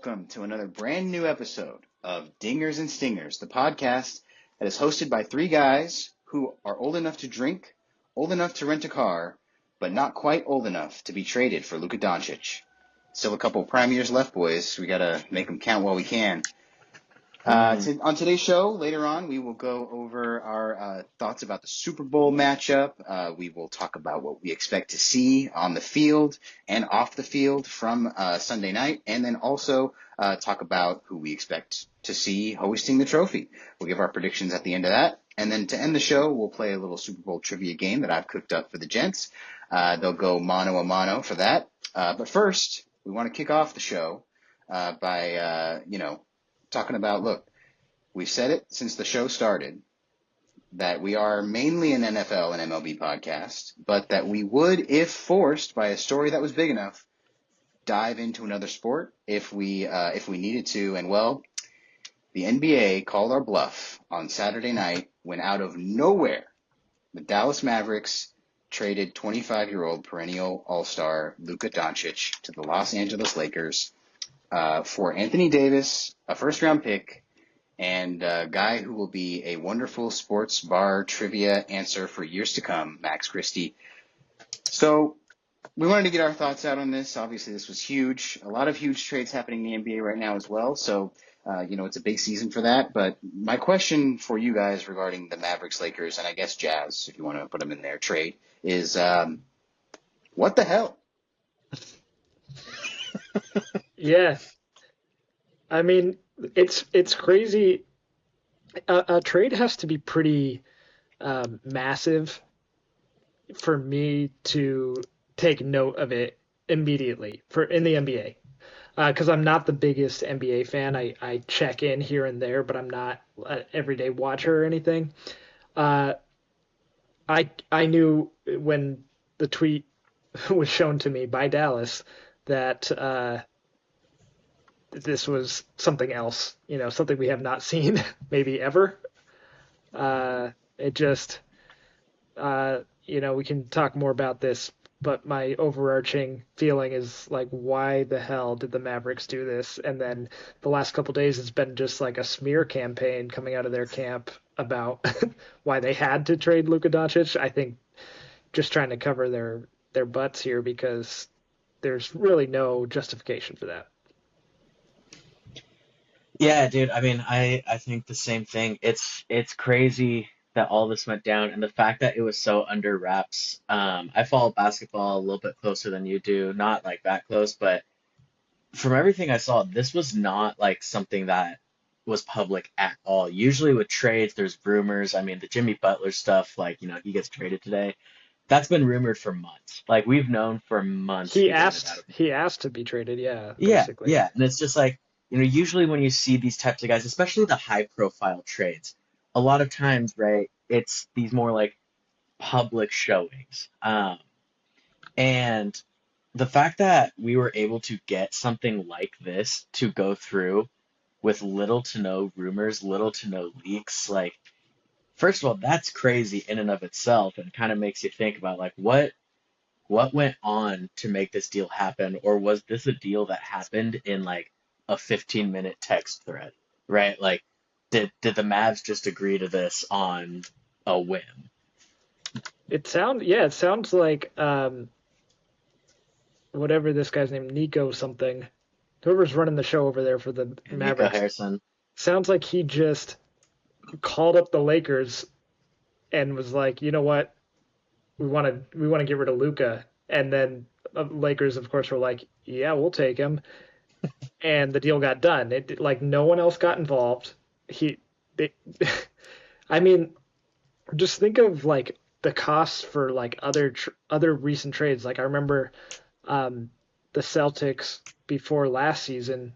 welcome to another brand new episode of Dingers and Stingers, the podcast that is hosted by three guys who are old enough to drink, old enough to rent a car, but not quite old enough to be traded for Luka Doncic. Still a couple prime years left, boys. We got to make them count while we can. On today's show, later on, we will go over our thoughts about the Super Bowl matchup. We will talk about what we expect to see on the field and off the field from Sunday night, and then also talk about who we expect to see hosting the trophy. We'll give our predictions at the end of that. And then to end the show, we'll play a little Super Bowl trivia game that I've cooked up for the gents. They'll go mano a mano for that. But first, we want to kick off the show by talking about, look, we've said it since the show started that we are mainly an NFL and MLB podcast, but that we would, if forced by a story that was big enough, dive into another sport if we needed to. And well, the NBA called our bluff on Saturday night when out of nowhere, the Dallas Mavericks traded 25-year-old perennial all-star Luka Doncic to the Los Angeles Lakers for Anthony Davis, a first-round pick, and a guy who will be a wonderful sports bar trivia answer for years to come, Max Christie. So we wanted to get our thoughts out on this. Obviously, this was huge. A lot of huge trades happening in the NBA right now as well. So, it's a big season for that. But my question for you guys regarding the Mavericks, Lakers, and I guess Jazz, if you want to put them in their trade, is what the hell? Yeah. I mean, it's crazy. A trade has to be pretty massive for me to take note of it immediately in the NBA. Because I'm not the biggest NBA fan. I check in here and there, but I'm not an everyday watcher or anything. I knew when the tweet was shown to me by Dallas that this was something else, something we have not seen maybe ever. It just, we can talk more about this, but my overarching feeling is like, why the hell did the Mavericks do this? And then the last couple of days, it's been just like a smear campaign coming out of their camp about why they had to trade Luka Doncic. I think just trying to cover their butts here because there's really no justification for that. Yeah, dude. I mean, I think the same thing. It's crazy that all this went down, and the fact that it was so under wraps. I follow basketball a little bit closer than you do, not like that close, but from everything I saw, this was not like something that was public at all. Usually with trades, there's rumors. I mean, the Jimmy Butler stuff, like, he gets traded today. That's been rumored for months. Like, we've known for months. He asked to be traded, Yeah, basically. yeah. And it's just like, usually when you see these types of guys, especially the high profile trades, a lot of times, right, it's these more like public showings. And the fact that we were able to get something like this to go through with little to no rumors, little to no leaks, like, first of all, that's crazy in and of itself, and kind of makes you think about like what went on to make this deal happen, or was this a deal that happened in like a 15-minute text thread, right? Like, did the Mavs just agree to this on a whim? It sounds like whatever this guy's name, Nico something, whoever's running the show over there for the Mavericks. Nico Harrison. Sounds like he just called up the Lakers and was like, you know what, we want to get rid of Luka, and then Lakers, of course, were like, yeah, we'll take him. And the deal got done. It like no one else got involved. I mean, just think of like the costs for like other recent trades. Like I remember the Celtics before last season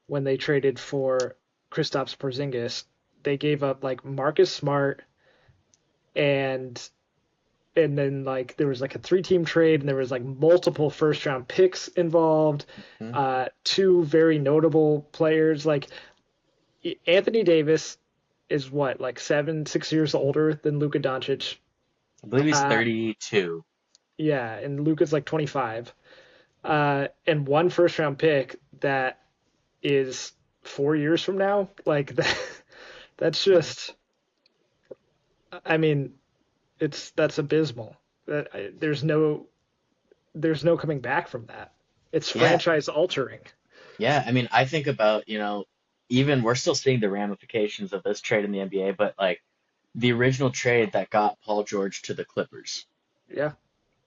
when they traded for Kristaps Porzingis. They gave up like Marcus Smart and then like there was like a 3-team trade and there was like multiple first round picks involved. Two very notable players, like Anthony Davis is what, like 6 years older than Luka Doncic. I believe he's 32. Yeah, and Luka's like 25. And one first round pick that is 4 years from now. Like that, that's just, I mean, that's abysmal. There's no coming back from that. It's Yeah, franchise altering. yeah. I mean, I think about, even we're still seeing the ramifications of this trade in the NBA, but like the original trade that got Paul George to the Clippers, Yeah,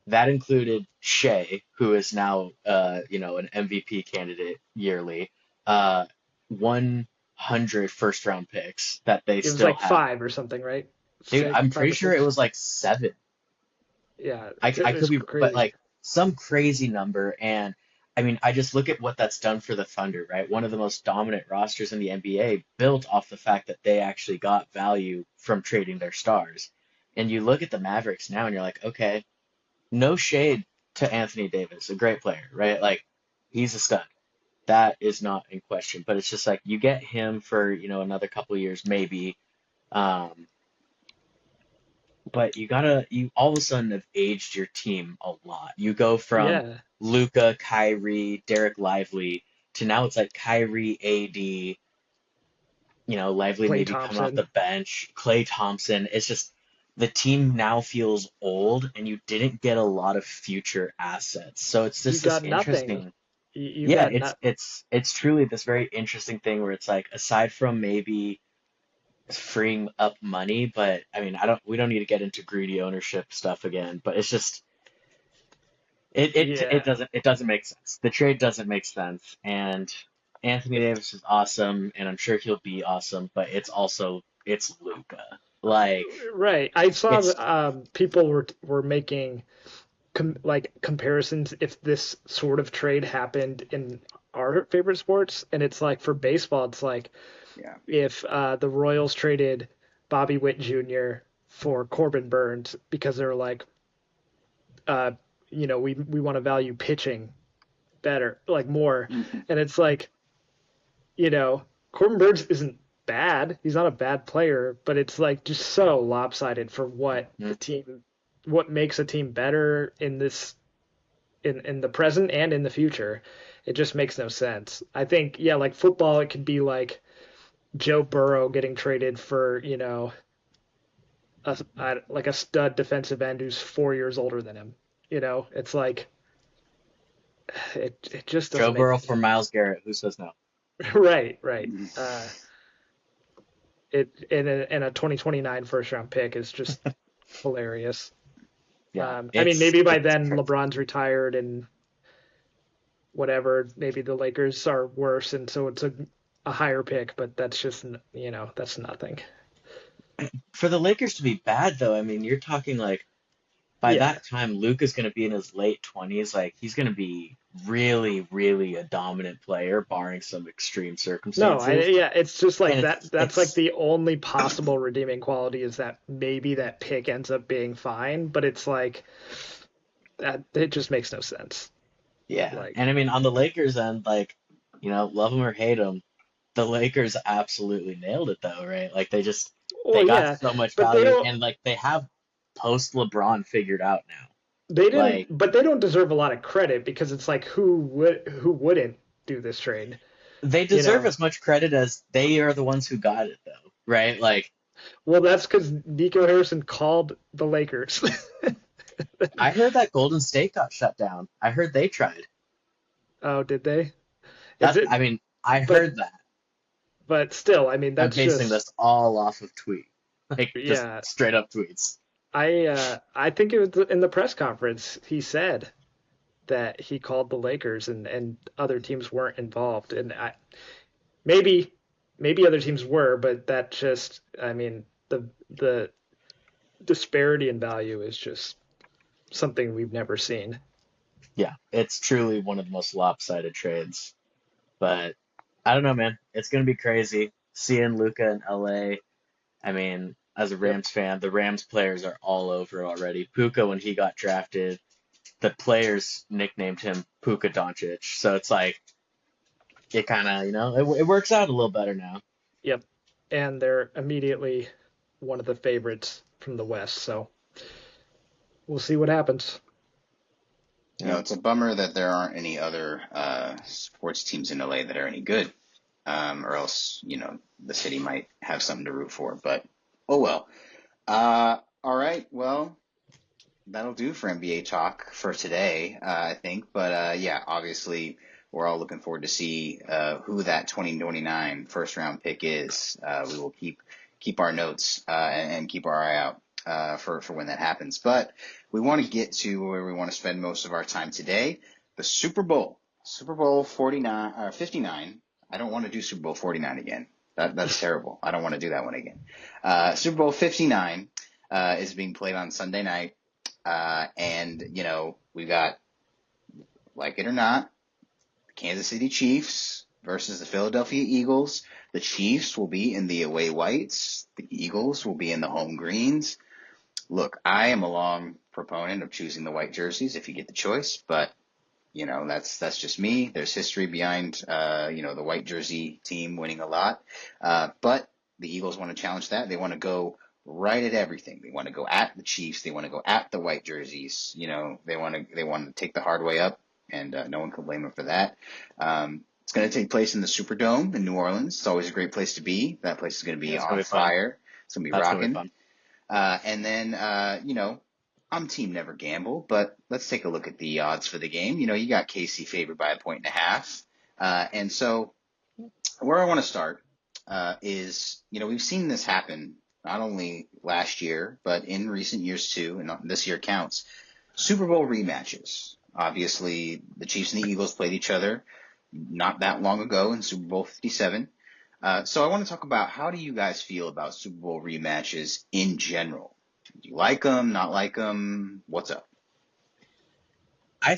that included Shea, who is now, an MVP candidate yearly, 100 first round picks that they it was still like have. five or something, right? Dude, Six, I'm five pretty or sure it six. was like 7. Yeah, I could it's be, but crazy. like some crazy number. And I mean, I just look at what that's done for the Thunder, right? One of the most dominant rosters in the NBA, built off the fact that they actually got value from trading their stars. And you look at the Mavericks now and you're like, okay, no shade to Anthony Davis, a great player, right? Like he's a stud. That is not in question. But it's just like you get him for, another couple of years, maybe. Um, but you all of a sudden have aged your team a lot. You go from Yeah, Luka, Kyrie, Derek Lively to now it's like Kyrie, AD, Lively Clay maybe coming off Thompson. the bench, Klay Thompson. It's just the team now feels old and you didn't get a lot of future assets. So it's You just this got nothing. interesting. You Yeah, got it's not. it's it's truly this very interesting thing where it's like aside from maybe freeing up money, but I mean, we don't need to get into greedy ownership stuff again, but it's just Yeah, it doesn't make sense. The trade doesn't make sense, and Anthony Davis is awesome, and I'm sure he'll be awesome, but it's Luka. Like right. I saw it's that people were making like comparisons if this sort of trade happened in our favorite sports, and it's like for baseball, it's like Yeah. if the Royals traded Bobby Witt Jr. for Corbin Burns because they're like, uh, we want to value pitching better, like more, Mhm. and it's like, you know, Corbin Burns isn't bad. He's not a bad player, but it's like just so lopsided for what makes a team better in this in the present and in the future. It just makes no sense. I think, yeah, like football, it could be like Joe Burrow getting traded for, like a stud defensive end who's 4 years older than him. It's like it just Joe doesn't make Burrow any for sense. Miles Garrett. Who says no? Right, right. It and a 2029 first round pick is just hilarious. Yeah, I mean, maybe by it's then crazy. LeBron's retired and whatever. Maybe the Lakers are worse, and so it's a higher pick. But that's just that's nothing. For the Lakers to be bad though, I mean, you're talking like by Yeah. that time, Luke is going to be in his late 20s. Like, he's going to be really, really a dominant player, barring some extreme No, circumstances. yeah, it's just And like that. it's, That's like it's, the only possible redeeming quality is that maybe that pick ends up being fine, but it's like that it just makes no sense. yeah. Like, And I mean, on the Lakers end, like, love them or hate them, the Lakers absolutely nailed it though, right? Like, they well, got yeah, so much but they value, don't. and like, they have post LeBron figured out now. They didn't, Like, but they don't deserve a lot of credit because it's like who wouldn't do this trade? they You deserve know, as much credit as they are the ones who got it though, right? Like, well, that's because Nico Harrison called the Lakers. I heard that Golden State got shut down. I heard they tried. Oh, did they? Is it? I mean, I But heard that. still, I mean, I'm that's basing just this all off of tweet, like just yeah. straight up tweets. I think it was in the press conference he said that he called the Lakers and other teams weren't involved, and maybe maybe other teams were, but that just I mean the disparity in value is just something we've never seen. Yeah, it's truly one of the most lopsided trades. But I don't know, man. It's gonna be crazy seeing Luka in LA. I mean, as a Yep. Rams fan, the Rams players are all over already. Puka, when he got drafted, the players nicknamed him Puka Doncic. So it's like it kind of, it works out a little better now. Yep. And they're immediately one of the favorites from the West, so we'll see what happens. Yeah. It's a bummer that there aren't any other sports teams in LA that are any good. or else, the city might have something to root for. But oh well. All right. Well, that'll do for NBA talk for today, I think. But yeah, obviously, we're all looking forward to see who that 2029 first round pick is. We will keep our notes and keep our eye out for when that happens. But we want to get to where we want to spend most of our time today, the Super Bowl. Super Bowl 49 or 59. I don't want to do Super Bowl 49 again. That's terrible. I don't want to do that one again. Super Bowl 59 is being played on Sunday night. And, we got, like it or not, the Kansas City Chiefs versus the Philadelphia Eagles. The Chiefs will be in the away whites. The Eagles will be in the home greens. Look, I am a long proponent of choosing the white jerseys if you get the choice, but that's just me. There's history behind, the white jersey team winning a lot. But the Eagles want to challenge that. They want to go right at everything. They want to go at the Chiefs. They want to go at the white jerseys. They want to take the hard way up, and no one can blame them for that. It's going to take place in the Superdome in New Orleans. It's always a great place to be. That place is going to Yeah, be it's gonna on be fun. fire. It's going to be That's gonna be rocking. fun. And then, I'm team never gamble, but let's take a look at the odds for the game. You got KC favored by 1.5. And so where I want to start is, we've seen this happen not only last year, but in recent years too, and this year counts. Super Bowl rematches. Obviously, the Chiefs and the Eagles played each other not that long ago in Super Bowl 57. So I want to talk about, how do you guys feel about Super Bowl rematches in general? Do you like them, not like them? What's up? I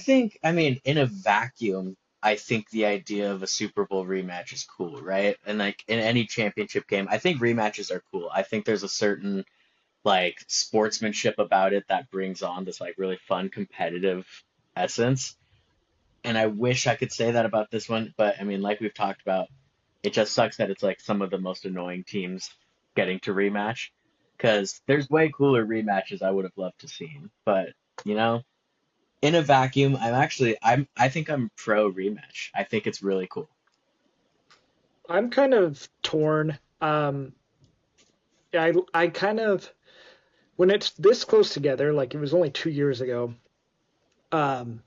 mean, in a vacuum, I think the idea of a Super Bowl rematch is cool, right? And like in any championship game, I think rematches are cool. I think there's a certain like sportsmanship about it that brings on this like really fun competitive essence. And I wish I could say that about this one, but I mean, like we've talked about, it just sucks that it's like some of the most annoying teams getting to rematch because there's way cooler rematches I would have loved to seen. But you know, in a vacuum, I think I'm pro rematch. I think it's really cool. I'm kind of torn. I kind of, when it's this close together, like it was only 2 years ago, um,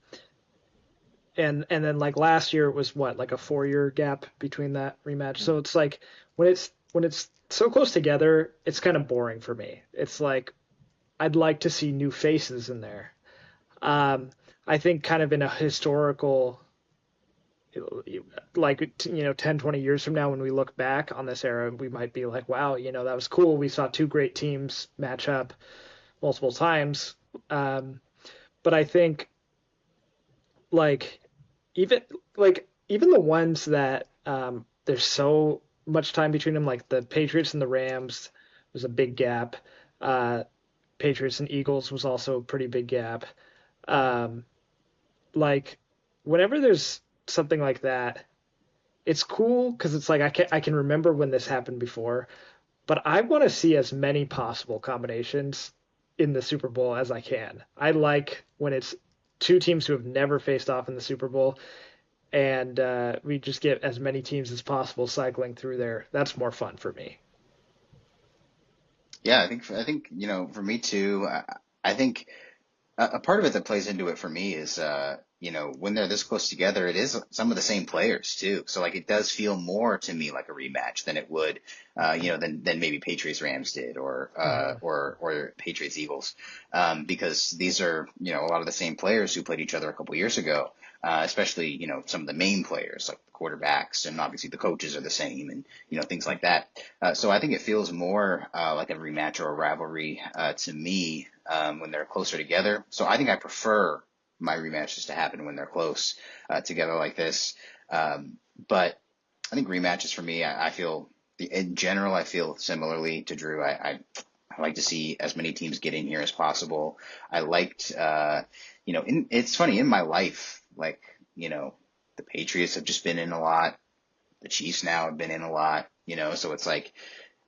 and then like last year it was what, like a 4 year gap between that rematch. So it's like when it's so close together, it's kind of boring for me. It's like I'd like to see new faces in there. Um, I think kind of in a historical, like 10, 20 years from now, when we look back on this era, we might be like, wow, that was cool. We saw two great teams match up multiple times. Um, but I think like even even the ones that there's so much time between them, like the Patriots and the Rams was a big gap. Uh, Patriots and Eagles was also a pretty big gap. Um, like whenever there's something like that, it's cool because it's like I can remember when this happened before, but I want to see as many possible combinations in the Super Bowl as I can. I like when it's two teams who have never faced off in the Super Bowl, and we just get as many teams as possible cycling through there. That's more fun for me. Yeah, I think for me too. I think a part of it that plays into it for me is, when they're this close together, it is some of the same players too. So like it does feel more to me like a rematch than it would, than maybe Patriots Rams did, or Mm-hmm. Patriots Eagles, because these are a lot of the same players who played each other a couple years ago, especially some of the main players like the quarterbacks, and obviously the coaches are the same, and things like that. So I think it feels more like a rematch or a rivalry to me when they're closer together. So I think I prefer my rematches to happen when they're close together like this. But I think rematches for me, I feel in general, I feel similarly to Drew. I like to see as many teams get in here as possible. I liked, it's funny in my life, like, the Patriots have just been in a lot. The Chiefs now have been in a lot, so it's like,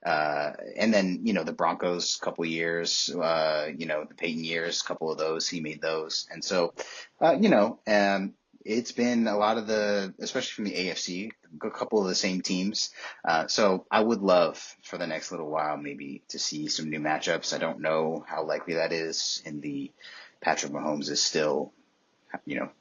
and then, the Broncos, couple years, the Peyton years, couple of those, he made those. And so, it's been a lot of especially from the AFC, a couple of the same teams. So I would love for the next little while maybe to see some new matchups. I don't know how likely that is in the Patrick Mahomes is still, you know,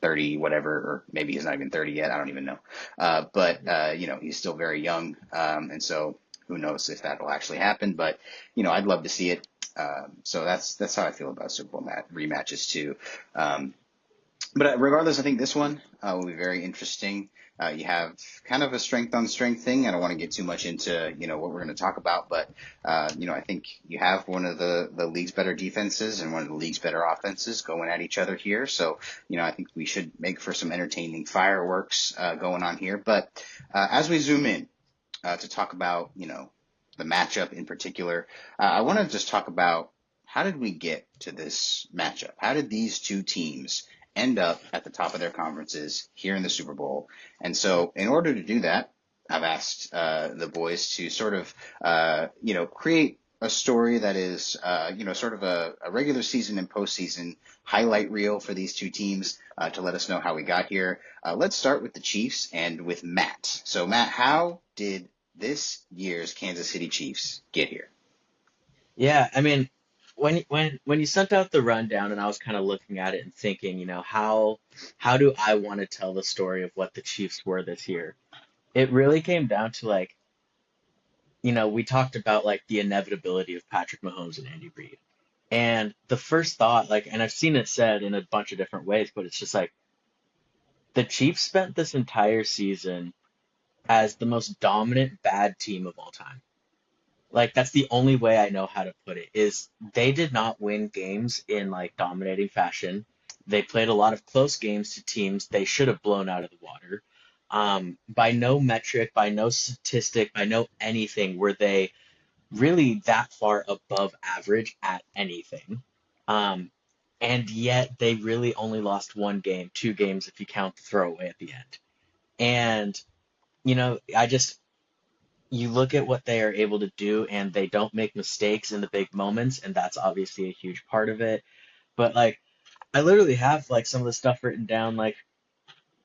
30, whatever, or maybe he's not even 30 yet. I don't even know. But you know, he's still very young. And so who knows if that'll actually happen, but you know, I'd love to see it. So that's how I feel about Super Bowl rematches too. Um, but regardless, I think this one will be very interesting. You have kind of a strength on strength thing. I don't want to get too much into, you know, what we're going to talk about, but, you know, I think you have one of the league's better defenses and one of the league's better offenses going at each other here. So, you know, I think we should make for some entertaining fireworks going on here. But as we zoom in to talk about, you know, the matchup in particular, I want to just talk about how did we get to this matchup? How did these two teams end up at the top of their conferences here in the Super Bowl? And so in order to do that, I've asked the boys to sort of, you know, create a story that is, you know, sort of a regular season and postseason highlight reel for these two teams to let us know how we got here. Let's start with the Chiefs and with Matt. So Matt, how did this year's Kansas City Chiefs get here? Yeah, I mean, when you sent out the rundown and I was kind of looking at it and thinking, you know, how do I want to tell the story of what the Chiefs were this year? It really came down to like, you know, we talked about like the inevitability of Patrick Mahomes and Andy Reid. And the first thought, like, and I've seen it said in a bunch of different ways, but it's just like the Chiefs spent this entire season as the most dominant bad team of all time. Like that's the only way I know how to put it is they did not win games in like dominating fashion. They played a lot of close games to teams they should have blown out of the water. By no metric, by no statistic, by no anything were they really that far above average at anything. Um, and yet they really only lost one game, two games if you count the throwaway at the end. And, you know, you look at what they are able to do and they don't make mistakes in the big moments, and that's obviously a huge part of it. But like, I literally have like some of the stuff written down. Like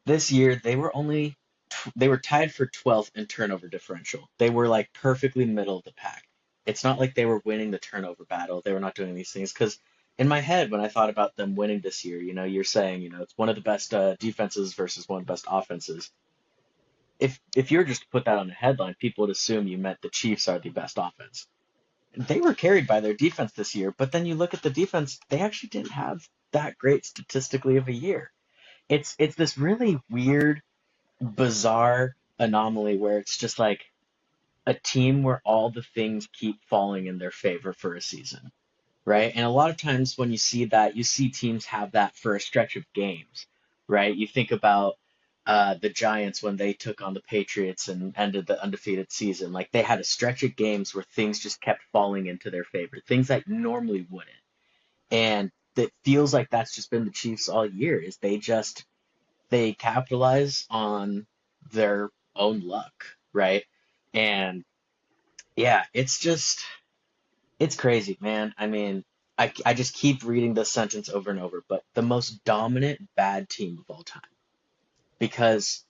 this year, they were tied for 12th in turnover differential. They were like perfectly middle of the pack. It's not like they were winning the turnover battle. They were not doing these things because in my head, when I thought about them winning this year, you know, you're saying, you know, it's one of the best defenses versus one of the best offenses. If you were just to put that on a headline, people would assume you meant the Chiefs are the best offense. They were carried by their defense this year, but then you look at the defense, they actually didn't have that great statistically of a year. It's this really weird bizarre anomaly where it's just like a team where all the things keep falling in their favor for a season, right? And a lot of times when you see that, you see teams have that for a stretch of games, right? You think about the Giants when they took on the Patriots and ended the undefeated season. Like they had a stretch of games where things just kept falling into their favor, things that normally wouldn't. And it feels like that's just been the Chiefs all year, is they capitalize on their own luck, right? And yeah, it's crazy, man. I mean, I just keep reading this sentence over and over, but the most dominant bad team of all time. Because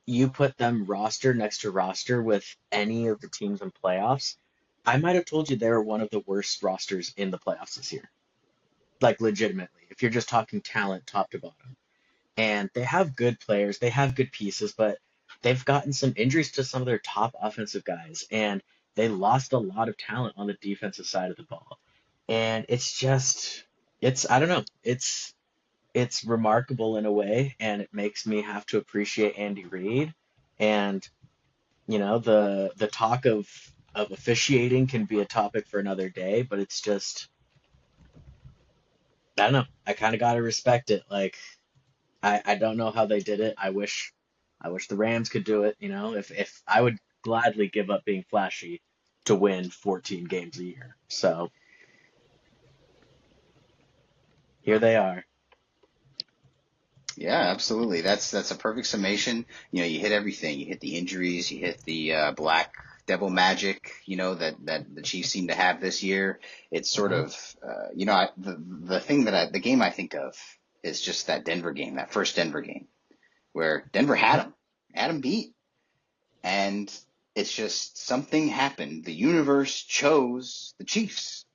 you put them roster next to roster with any of the teams in playoffs, I might have told you they were one of the worst rosters in the playoffs this year. Like legitimately, if you're just talking talent top to bottom. And they have good players, they have good pieces, but they've gotten some injuries to some of their top offensive guys, and they lost a lot of talent on the defensive side of the ball. And I don't know, it's remarkable in a way, and it makes me have to appreciate Andy Reid. And you know, the talk of officiating can be a topic for another day, but it's just I don't know. I kind of gotta respect it. Like I don't know how they did it. I wish the Rams could do it, you know. If I would gladly give up being flashy to win 14 games a year. So here they are. Yeah, absolutely. That's a perfect summation. You know, you hit everything. You hit the injuries. You hit the black devil magic. You know that the Chiefs seem to have this year. It's sort Hmm. of you know the thing the game I think of is just that Denver game, that first Denver game where Denver had Hmm. them. Adam beat. And it's just something happened. The universe chose the Chiefs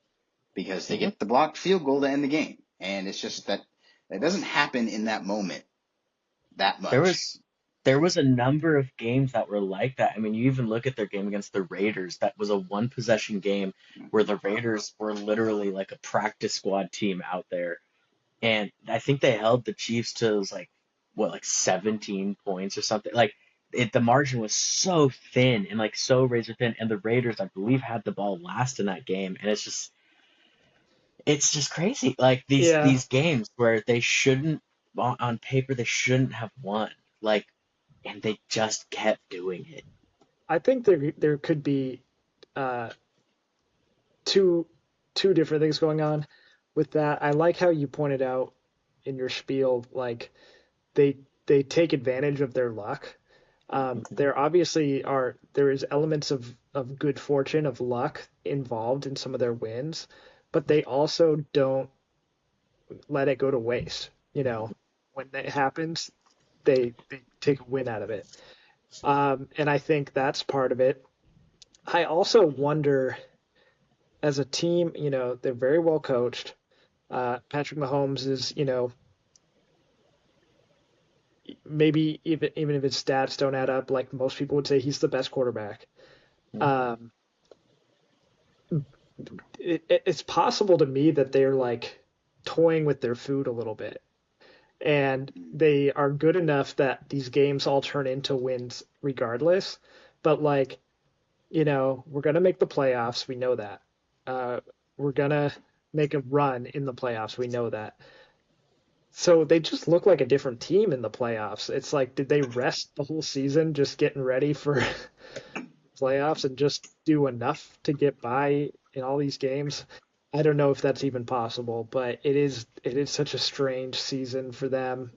because they Mhm. get the blocked field goal to end the game. And it's just that it doesn't happen in that moment that There much. was there was a number of games that were like that. I mean, you even look at their game against the Raiders. That was a one possession game where the Raiders were literally like a practice squad team out there. And I think they held the Chiefs to it was like what, like 17 points or something. Like the margin was so thin and like so razor thin. And the Raiders, I believe, had the ball last in that game. And it's just crazy. Like these Yeah, these games where they shouldn't on paper they shouldn't have won. Like and they just kept doing it. I think there could be uh, two two different things going on with that. I like how you pointed out in your spiel, like they take advantage of their luck. There obviously there is elements of good fortune, of luck involved in some of their wins, but they also don't let it go to waste. You know, when that happens, they take a win out of it. And I think that's part of it. I also wonder, as a team, they're very well coached. Patrick Mahomes is, maybe even if his stats don't add up, like most people would say, he's the best quarterback. Um, it's possible to me that they're like toying with their food a little bit, and they are good enough that these games all turn into wins regardless. But like, we're gonna make the playoffs. We know that. Uh, we're gonna make a run in the playoffs. We know that. So they just look like a different team in the playoffs. It's like, did they rest the whole season just getting ready for playoffs and just do enough to get by in all these games? I don't know if that's even possible, but it is such a strange season for them.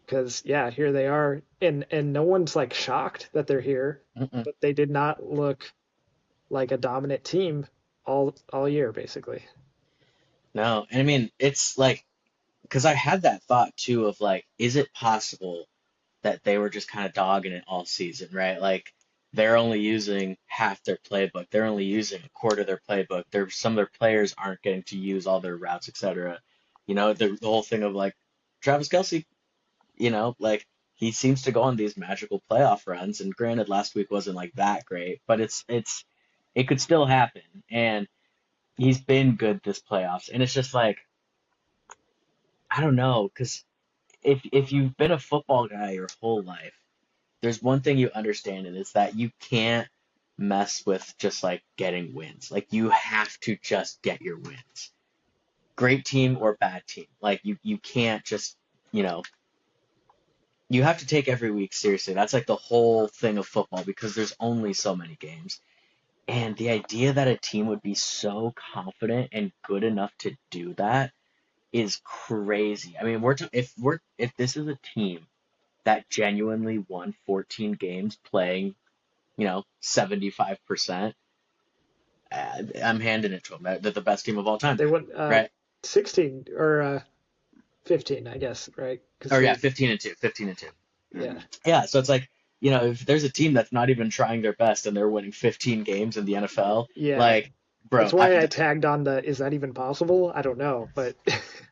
Because yeah, here they are, and no one's like shocked that they're here, Mm-mm. but they did not look like a dominant team all year basically. No, and I mean it's like because I had that thought too of like, is it possible that they were just kind of dogging it all season, right? Like they're only using half their playbook. They're only using a quarter of their playbook. Some of their players aren't getting to use all their routes, etc. The whole thing of like Travis Kelce, like he seems to go on these magical playoff runs. And granted, last week wasn't like that great, but it could still happen. And he's been good this playoffs. And it's just like I don't know, because if you've been a football guy your whole life, there's one thing you understand, and it's that you can't mess with just like getting wins. Like you have to just get your wins. Great team or bad team. Like you can't just, you know, you have to take every week seriously. That's like the whole thing of football because there's only so many games. And the idea that a team would be so confident and good enough to do that is crazy. I mean, if this is a team that genuinely won 14 games playing 75%, I'm handing it to them. They're the best team of all time, They went right? 16 or 15, I guess, right? Because Or yeah, they 15 and 2, 15 and 2. yeah. Yeah, so it's like, if there's a team that's not even trying their best and they're winning 15 games in the NFL, Yeah. like, That's bro, why I tagged on is that even possible? I don't know, but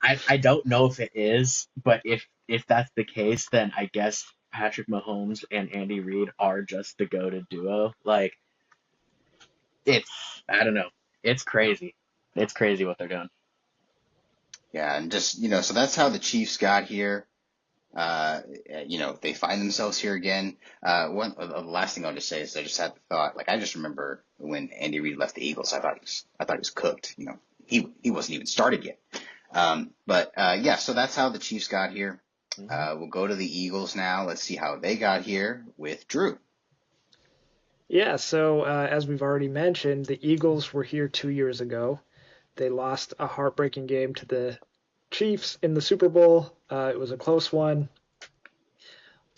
I don't know if it is, but if that's the case, then I guess Patrick Mahomes and Andy Reid are just the go-to duo. Like, I don't know. It's crazy. It's crazy what they're doing. Yeah, and just, so that's how the Chiefs got here. They find themselves here again. The last thing I'll just say is I just had the thought, like I just remember when Andy Reid left the Eagles, I thought he was cooked. He wasn't even started yet. Yeah, so that's how the Chiefs got here. Hmm. We'll go to the Eagles now. Let's see how they got here with Drew. yeah. So as we've already mentioned, the Eagles were here 2 years ago. They lost a heartbreaking game to the Chiefs in the Super Bowl. It was a close one.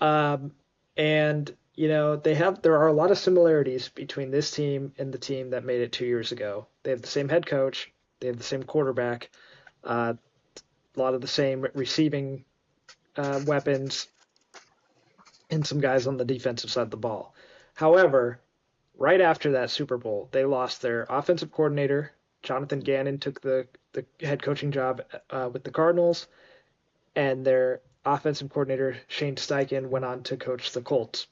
Um, and there are a lot of similarities between this team and the team that made it 2 years ago. They have the same head coach, they have the same quarterback, a lot of the same receiving weapons. and some guys on the defensive side of the ball. However, right after that Super Bowl, they lost their offensive coordinator. Jonathan Gannon took the head coaching job with the Cardinals, and their offensive coordinator, Shane Steichen, went on to coach the Colts.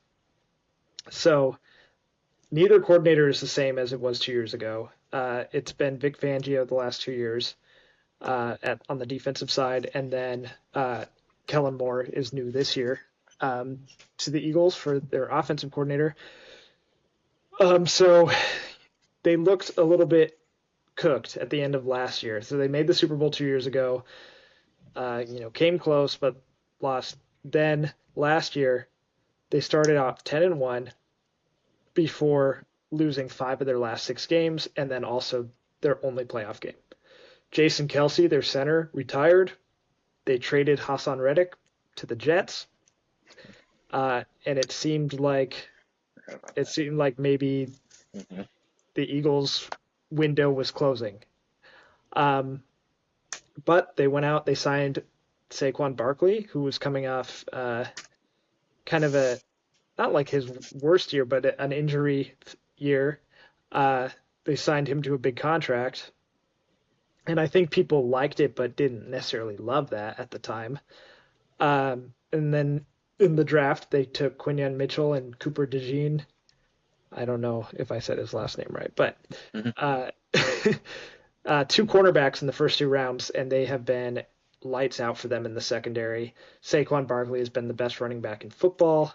So neither coordinator is the same as it was 2 years ago. It's been Vic Fangio the last 2 years on the defensive side, and then Kellen Moore is new this year to the Eagles for their offensive coordinator. So they looked a little bit cooked at the end of last year. So they made the Super Bowl 2 years ago. Came close but lost. Then last year they started off 10-1 before losing 5 of their last 6 games, and then also their only playoff game. Jason Kelsey, their center, retired. They traded Hassan Reddick to the Jets, and it seemed like maybe Hmm. the Eagles' window was closing. But they went out, they signed Saquon Barkley, who was coming off kind of not like his worst year, but an injury year. They signed him to a big contract, and I think people liked it, but didn't necessarily love that at the time. And then in the draft, they took Quinyon Mitchell and Cooper DeJean. I don't know if I said his last name right, but Hmm. uh, two cornerbacks in the first 2 rounds, and they have been lights out for them in the secondary. Saquon Barkley has been the best running back in football.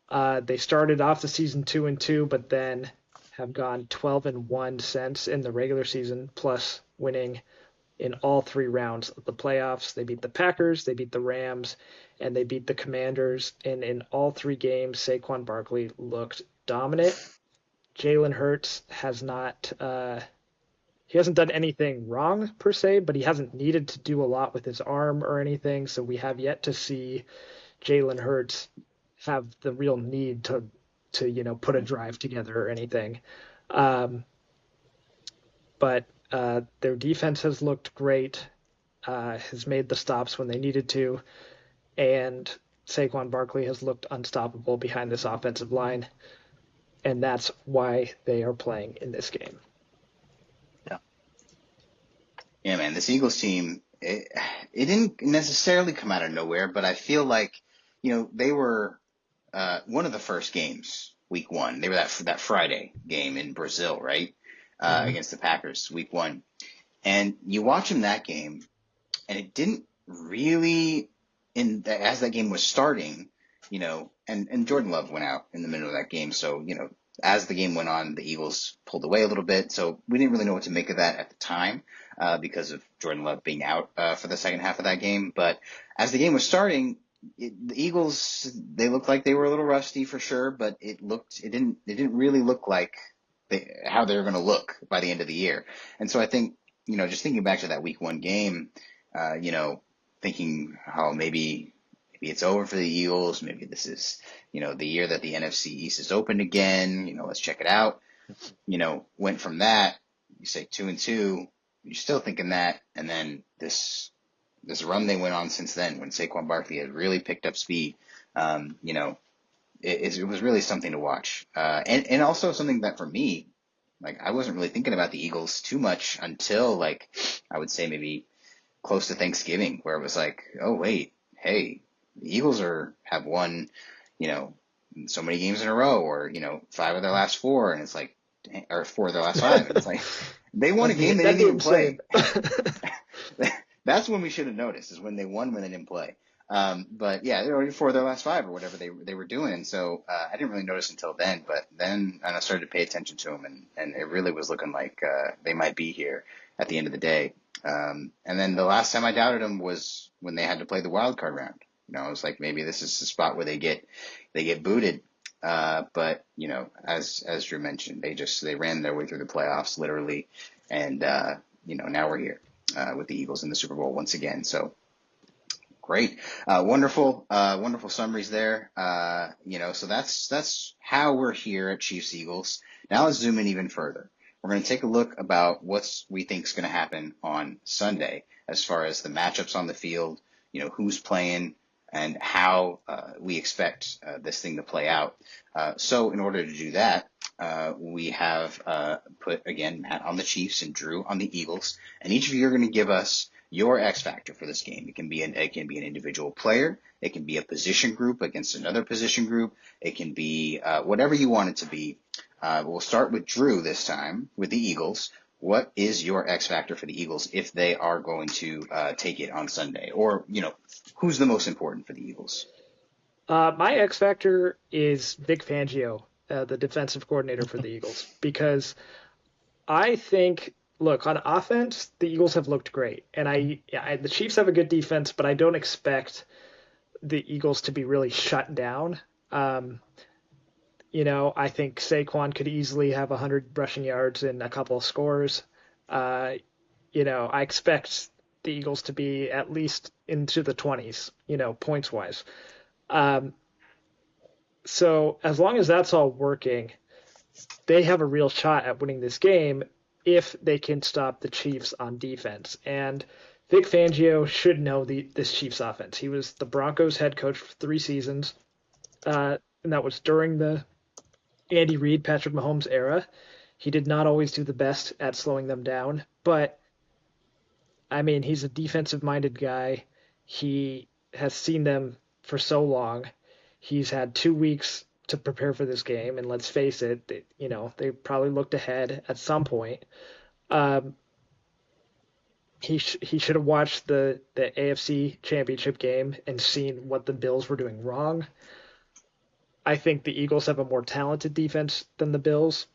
They started off the season 2-2, but then have gone 12-1 since in the regular season, plus winning in all 3 rounds of the playoffs. They beat the Packers, they beat the Rams, and they beat the Commanders. And in all 3 games, Saquon Barkley looked dominant. Jalen Hurts has not. He hasn't done anything wrong per se, but he hasn't needed to do a lot with his arm or anything. So we have yet to see Jalen Hurts have the real need to put a drive together or anything. Um, but their defense has looked great, has made the stops when they needed to, and Saquon Barkley has looked unstoppable behind this offensive line, and that's why they are playing in this game. Yeah. Yeah, man, this Eagles team, it didn't necessarily come out of nowhere, but I feel like, they were one of the first games, week one. They were that Friday game in Brazil, right? Mm-hmm. Against the Packers, week one. And you watch them that game, and it didn't really, as that game was starting, and Jordan Love went out in the middle of that game. So, as the game went on, the Eagles pulled away a little bit. So we didn't really know what to make of that at the time because of Jordan Love being out for the second half of that game. But as the game was starting, the Eagles, they looked like they were a little rusty for sure, but it didn't really look like how they were going to look by the end of the year. And so I think, just thinking back to that week one game, thinking how maybe it's over for the Eagles. Maybe this is, the year that the NFC East is opened again. Let's check it out. Went from that, you say 2-2, you're still thinking that, and then this run they went on since then, when Saquon Barkley has really picked up speed. It was really something to watch, and also something that for me, like, I wasn't really thinking about the Eagles too much until, like, I would say maybe close to Thanksgiving, where it was like, oh wait, hey, the Eagles have won, so many games in a row, or 5 of their last 4, and it's like, or 4 of their last 5, and it's like they won a game they didn't even play. That's when we should have noticed, is when they won when they didn't play. But yeah, they were 4 of their last 5 or whatever they were doing, and so I didn't really notice until then. But then I started to pay attention to them, and it really was looking like they might be here at the end of the day. And then the last time I doubted them was when they had to play the wild card round. I was like, maybe this is the spot where they get booted. But as Drew mentioned, they ran their way through the playoffs literally, and now we're here with the Eagles in the Super Bowl once again. So great, wonderful summaries there. So that's how we're here at Chiefs Eagles. Now let's zoom in even further. We're going to take a look about what we think is going to happen on Sunday as far as the matchups on the field, who's playing, and how we expect this thing to play out. So in order to do that, we have put, again, Matt on the Chiefs and Drew on the Eagles, and each of you are going to give us your X factor for this game. It can be an individual player, it can be a position group against another position group, it can be whatever you want it to be. We'll start with Drew this time with the Eagles. What is your X factor for the Eagles if they are going to take it on Sunday? Or, who's the most important for the Eagles? My X factor is Vic Fangio, the defensive coordinator for the Eagles, because I think, look, on offense, the Eagles have looked great, and the Chiefs have a good defense, but I don't expect the Eagles to be really shut down. Um, I think Saquon could easily have 100 rushing yards and a couple of scores. Uh, I expect the Eagles to be at least into the 20s, points wise. Um, so as long as that's all working, they have a real shot at winning this game if they can stop the Chiefs on defense. And Vic Fangio should know this Chiefs offense. He was the Broncos head coach for 3 seasons, and that was during the Andy Reid, Patrick Mahomes era. He did not always do the best at slowing them down, but I mean, he's a defensive minded guy. He has seen them for so long. He's had 2 weeks to prepare for this game, and let's face it, they probably looked ahead at some point. Um, he should have watched the AFC Championship game and seen what the Bills were doing wrong. I think the Eagles have a more talented defense than the Bills.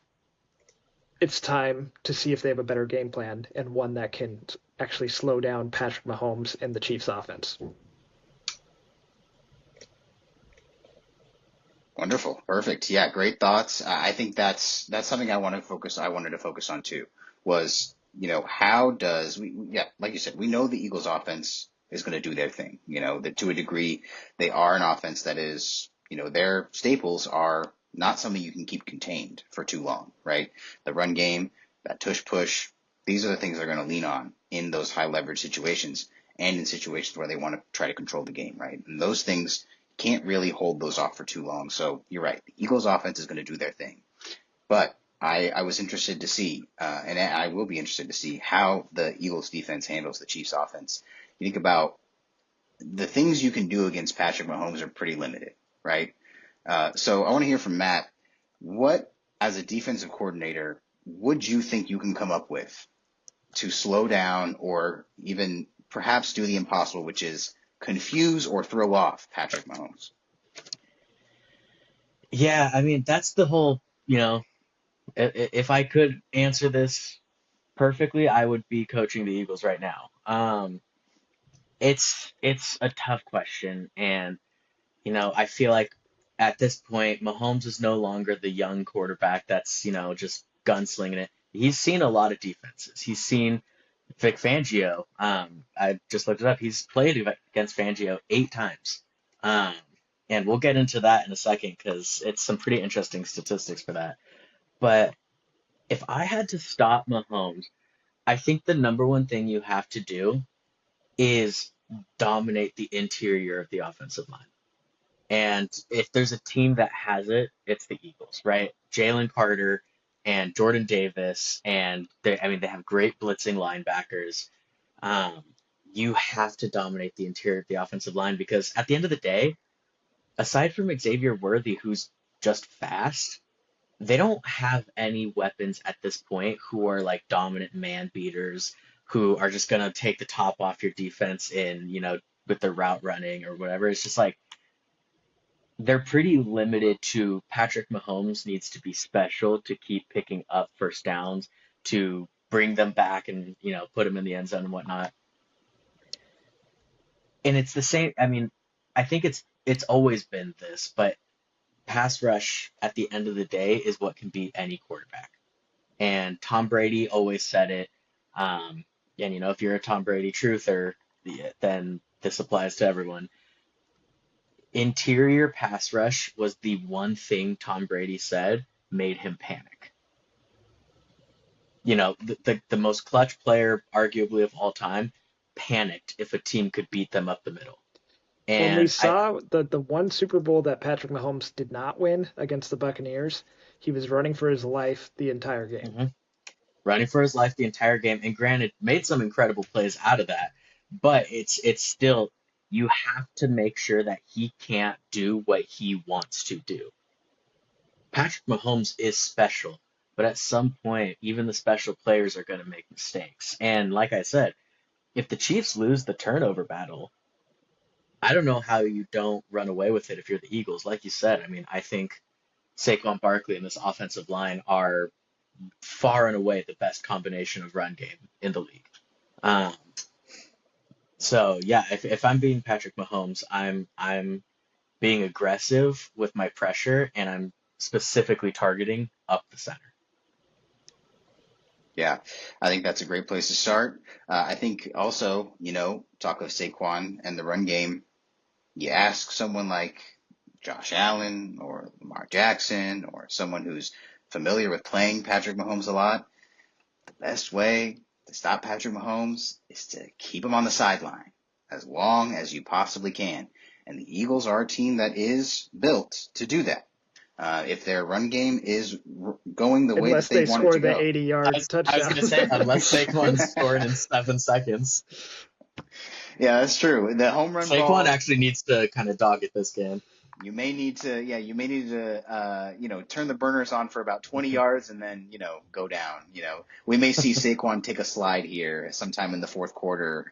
It's time to see if they have a better game plan and one that can actually slow down Patrick Mahomes and the Chiefs offense. Wonderful. Perfect. Yeah, great thoughts. I think that's something I wanted to focus on too, was, how does yeah, like you said, we know the Eagles offense is going to do their thing, that to a degree they are an offense that is, their staples are not something you can keep contained for too long, right? The run game, that tush push, these are the things they're going to lean on in those high leverage situations and in situations where they want to try to control the game, right? And those things can't really hold those off for too long. So you're right. The Eagles offense is going to do their thing. But I was interested to see, and I will be interested to see how the Eagles defense handles the Chiefs offense. You think about the things you can do against Patrick Mahomes are pretty limited, right? So I want to hear from Matt. What, as a defensive coordinator, would you think you can come up with to slow down or even perhaps do the impossible, which is confuse or throw off Patrick Mahomes? Yeah, I mean, that's the whole, if I could answer this perfectly, I would be coaching the Eagles right now. It's a tough question, and I feel like at this point, Mahomes is no longer the young quarterback that's just gunslinging it. He's seen a lot of defenses. He's seen Vic Fangio. I just looked it up. He's played against Fangio 8 times. Um, and we'll get into that in a second because it's some pretty interesting statistics for that. But if I had to stop Mahomes, I think the number one thing you have to do is dominate the interior of the offensive line. And if there's a team that has it, it's the Eagles, right? Jalen Carter and Jordan Davis, and they have great blitzing linebackers. Um, you have to dominate the interior of the offensive line because at the end of the day, aside from Xavier Worthy, who's just fast, they don't have any weapons at this point who are like dominant man beaters who are just gonna take the top off your defense in, with their route running or whatever. It's just like they're pretty limited to Patrick Mahomes needs to be special to keep picking up first downs, to bring them back and, put them in the end zone and whatnot. And it's the same. I mean, I think it's always been this, but pass rush at the end of the day is what can beat any quarterback. And Tom Brady always said it. And if you're a Tom Brady truther, then this applies to everyone. Interior pass rush was the one thing Tom Brady said made him panic. The most clutch player, arguably of all time, panicked if a team could beat them up the middle. When we And saw the one Super Bowl that Patrick Mahomes did not win against the Buccaneers, he was running for his life the entire game. Mhm. Running for his life the entire game, and granted, made some incredible plays out of that, but it's still, you have to make sure that he can't do what he wants to do. Patrick Mahomes is special, but at some point, even the special players are going to make mistakes. And like I said, if the Chiefs lose the turnover battle, I don't know how you don't run away with it if you're the Eagles. Like you said, I mean, I think Saquon Barkley and this offensive line are far and away the best combination of run game in the league. Um, so yeah, if I'm being Patrick Mahomes, I'm being aggressive with my pressure, and I'm specifically targeting up the center. Yeah, I think that's a great place to start. I think also, talk of Saquon and the run game. You ask someone like Josh Allen or Lamar Jackson or someone who's familiar with playing Patrick Mahomes a lot, the best way to stop Patrick Mahomes is to keep him on the sideline as long as you possibly can. And the Eagles are a team that is built to do that. If their run game is going the way that Unless they they want it score to the go. 80-yard I was touchdown. gonna say, unless Saquon scored in 7 seconds, Yeah, that's true. The home run Saquon ball, actually needs to kind of dog it this game. you may need to turn the burners on for about 20 Mhm. yards and then, go down. We may see Saquon take a slide here sometime in the fourth quarter,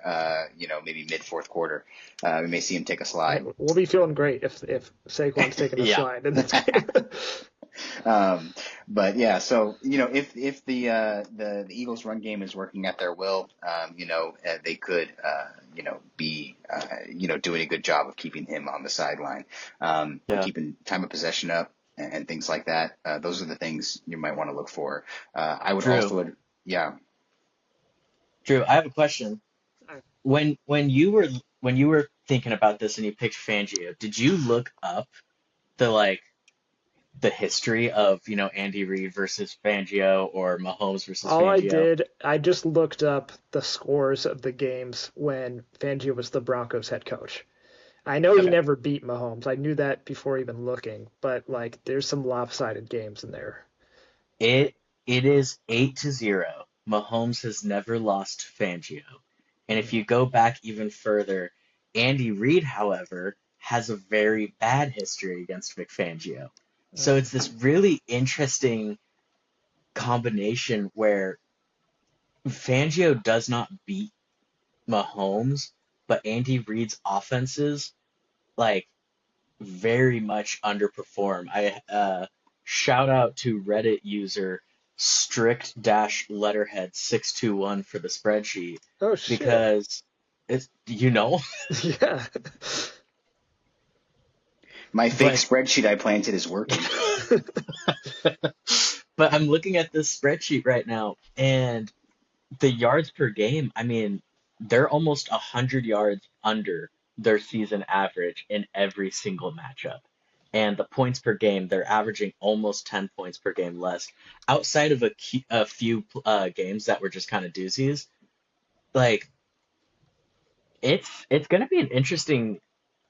maybe mid fourth quarter. We may see him take a slide. We'll be feeling great if Saquon's taking a Yeah, slide in this game. Um, but yeah, so if the Eagles' run game is working at their will, they could be doing a good job of keeping him on the sideline, yeah, keeping time of possession up and things like that. Those are the things you might want to look for. I would Drew. also, yeah. Drew, I have a question. When you were thinking about this and you picked Fangio, did you look up the like the history of Andy Reid versus Fangio or Mahomes versus All I Fangio? did, I just looked up the scores of the games when Fangio was the Broncos head coach. I know he Okay. never beat Mahomes. I knew that before even looking, but like there's some lopsided games in there. It is 8-0. Mahomes has never lost to Fangio. And if you go back even further, Andy Reid, however, has a very bad history against Vic Fangio. So it's this really interesting combination where Fangio does not beat Mahomes, but Andy Reid's offenses like very much underperform. I shout out to Reddit user strict dash letterhead 621 for the spreadsheet Oh shit. because it's. Yeah. My fake But spreadsheet I planted is working. but I'm looking at this spreadsheet right now, and the yards per game, I mean, they're almost 100 yards under their season average in every single matchup. And the points per game, they're averaging almost 10 points per game less. Outside of a few games that were just kind of doozies, like it's going to be an interesting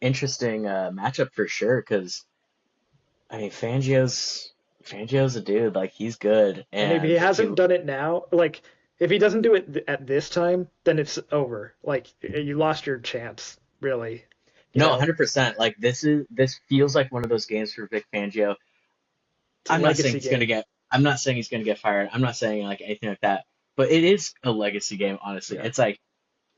matchup for sure. Because I mean, Fangio's a dude, like he's good, And if he and he hasn't done it now, like if he doesn't do it at this time, then it's over. Like you lost your chance, really. You no, know, 100%. Like this feels like one of those games for Vic Fangio. it's a legacy game. I'm not saying he's gonna get fired. I'm not saying like anything like that. But it is a legacy game, honestly. Yeah. It's like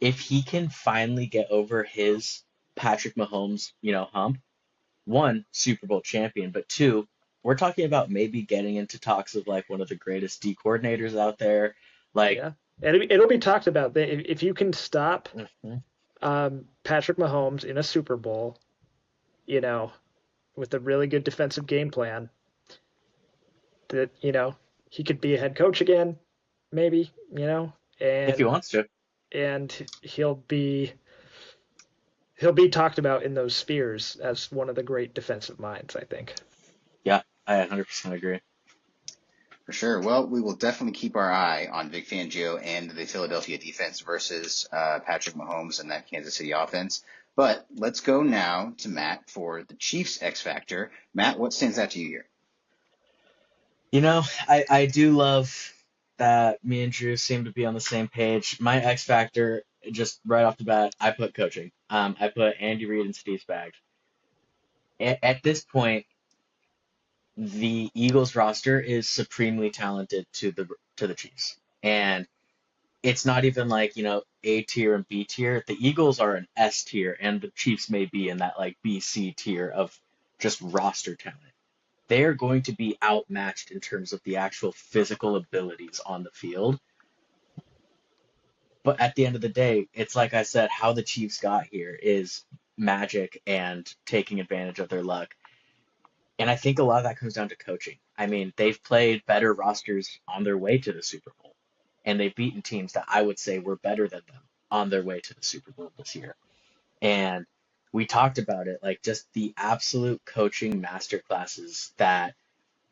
if he can finally get over his Patrick Mahomes, hump, one, Super Bowl champion, but two, we're talking about maybe getting into talks of like one of the greatest D coordinators out there. Like, Yeah. It'll be talked about. If you can stop mhm. Patrick Mahomes in a Super Bowl, you know, with a really good defensive game plan, that he could be a head coach again, maybe, If he and wants to. he'll be talked about in those spheres as one of the great defensive minds, I think. Yeah, I 100% agree. For sure. Well, we will definitely keep our eye on Vic Fangio and the Philadelphia defense versus Patrick Mahomes and that Kansas City offense. But let's go now to Matt for the Chiefs X Factor. Matt, what stands out to you here? I do love that me and Drew seem to be on the same page. My X factor, just right off the bat, I put coaching. I put Andy Reid and Steve Spagnuolo. At this point, the Eagles roster is supremely talented to the Chiefs, and it's not even like A tier and B tier. The Eagles are an S tier, and the Chiefs may be in that like B C tier of just roster talent. They are going to be outmatched in terms of the actual physical abilities on the field. But at the end of the day, it's like I said, how the Chiefs got here is magic and taking advantage of their luck. And I think a lot of that comes down to coaching. I mean, they've played better rosters on their way to the Super Bowl, and they've beaten teams that I would say were better than them on their way to the Super Bowl this year. And we talked about it, like just the absolute coaching masterclasses that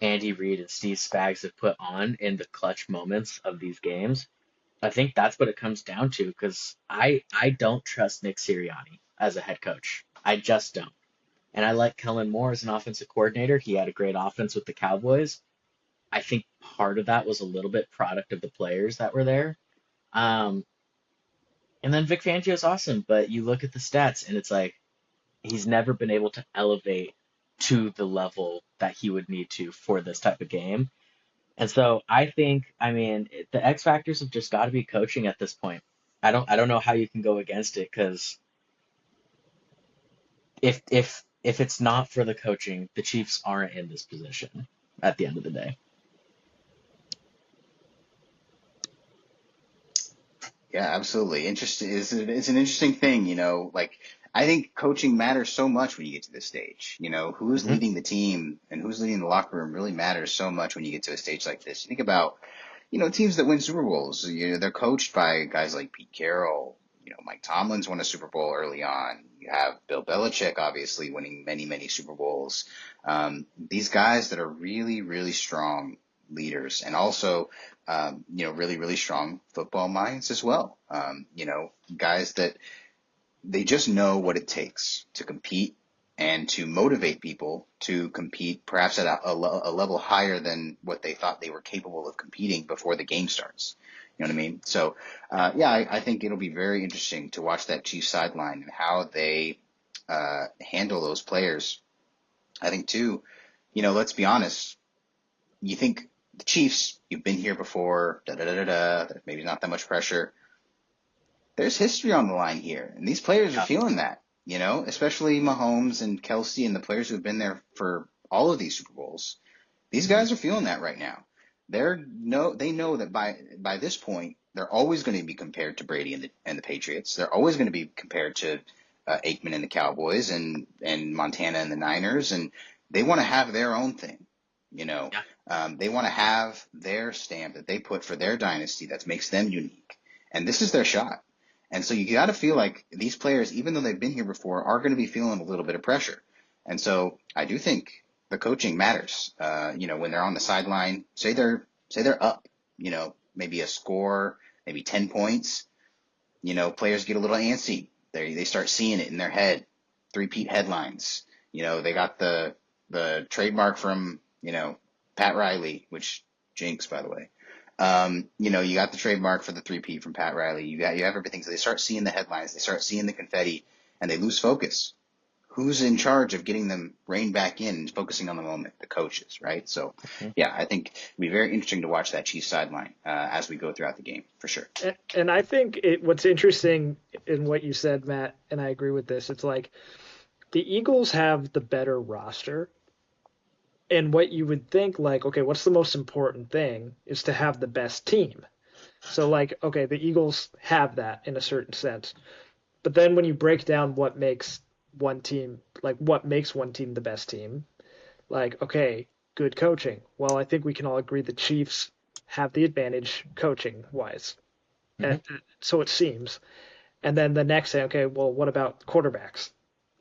Andy Reid and Steve Spags have put on in the clutch moments of these games. I think that's what it comes down to because I don't trust Nick Sirianni as a head coach. I just don't. And I like Kellen Moore as an offensive coordinator. He had a great offense with the Cowboys. I think part of that was a little bit product of the players that were there. Um, and then Vic Fangio is awesome, but you look at the stats and it's like he's never been able to elevate to the level that he would need to for this type of game. And so I think, I mean, the X factors have just got to be coaching at this point. I don't know how you can go against it because if it's not for the coaching, the Chiefs aren't in this position at the end of the day. Yeah, absolutely. Interesting. It's an interesting thing, like I think coaching matters so much when you get to this stage. Who's Hmm. leading the team and who's leading the locker room really matters so much when you get to a stage like this. You think about, teams that win Super Bowls, they're coached by guys like Pete Carroll. Mike Tomlin's won a Super Bowl early on. You have Bill Belichick obviously winning many, many Super Bowls. These guys that are really, really strong leaders and also really, really strong football minds as well. Guys that they just know what it takes to compete and to motivate people to compete perhaps at a level higher than what they thought they were capable of competing before the game starts. You know what I mean? So, yeah, I think it'll be very interesting to watch that Chiefs sideline and how they handle those players. I think, too, let's be honest, you think the Chiefs, you've been here before, maybe not that much pressure. There's history on the line here, and these players are Yeah. feeling that, especially Mahomes and Kelsey and the players who've been there for all of these Super Bowls. These Hmm. guys are feeling that right now. They know that by this point they're always going to be compared to Brady and the Patriots. They're always going to be compared to Aikman and the Cowboys and Montana and the Niners, and they want to have their own thing. You know, Yeah. they want to have their stamp that they put for their dynasty that makes them unique, and this is their shot. And so you got to feel like these players, even though they've been here before, are going to be feeling a little bit of pressure. And so I do think the coaching matters. When they're on the sideline, say they're up, maybe a score, maybe 10 points, players get a little antsy. They start seeing it in their head. Three-peat headlines. They got the trademark from, Pat Riley, which jinx, by the way. You got the trademark for the three-peat from Pat Riley. You have everything. So they start seeing the headlines, they start seeing the confetti, and they lose focus. Who's in charge of getting them reined back in and focusing on the moment? The coaches, right? So, Hmm. yeah, I think it'll be very interesting to watch that Chiefs sideline as we go throughout the game, for sure. And I think what's interesting in what you said, Matt, and I agree with this, it's like the Eagles have the better roster. And what you would think, like, okay, what's the most important thing is to have the best team. So, like, okay, the Eagles have that in a certain sense. But then when you break down what makes one team, like, what makes one team the best team, like, okay, good coaching. Well, I think we can all agree the Chiefs have the advantage coaching wise. Hmm. So it seems. And then the next thing, okay, well, what about quarterbacks?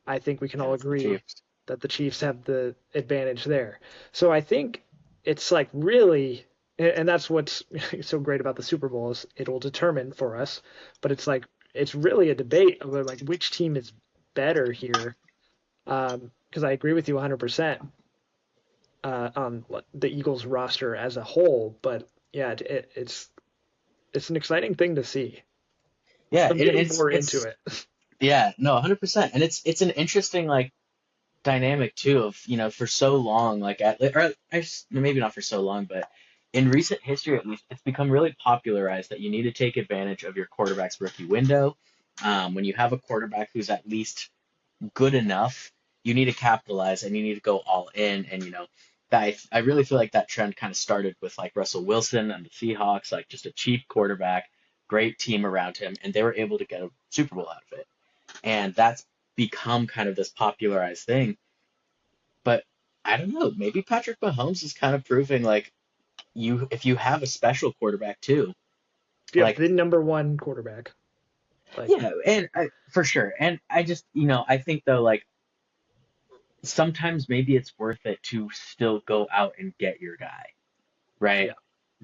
I think we can Yeah, all it's the agree Chiefs. that the Chiefs have the advantage there. So I think it's like really, and that's what's so great about the Super Bowl is it'll determine for us, but it's like it's really a debate over like which team is better here. Because I agree with you 100% on the Eagles roster as a whole. But yeah, it's an exciting thing to see. Yeah, I'm getting more into it. yeah, no, 100%. And it's an interesting like dynamic too of, for so long, like maybe not for so long, but in recent history at least, it's become really popularized that you need to take advantage of your quarterback's rookie window. When you have a quarterback who's at least good enough, you need to capitalize and you need to go all in. And that I really feel like that trend kind of started with like Russell Wilson and the Seahawks, like just a cheap quarterback, great team around him, and they were able to get a Super Bowl out of it. And that's become kind of this popularized thing. But I don't know, maybe Patrick Mahomes is kind of proving like if you have a special quarterback too, If you have like the number one quarterback, like yeah, and for sure. And I just, I think though, like sometimes maybe it's worth it to still go out and get your guy, right? yeah,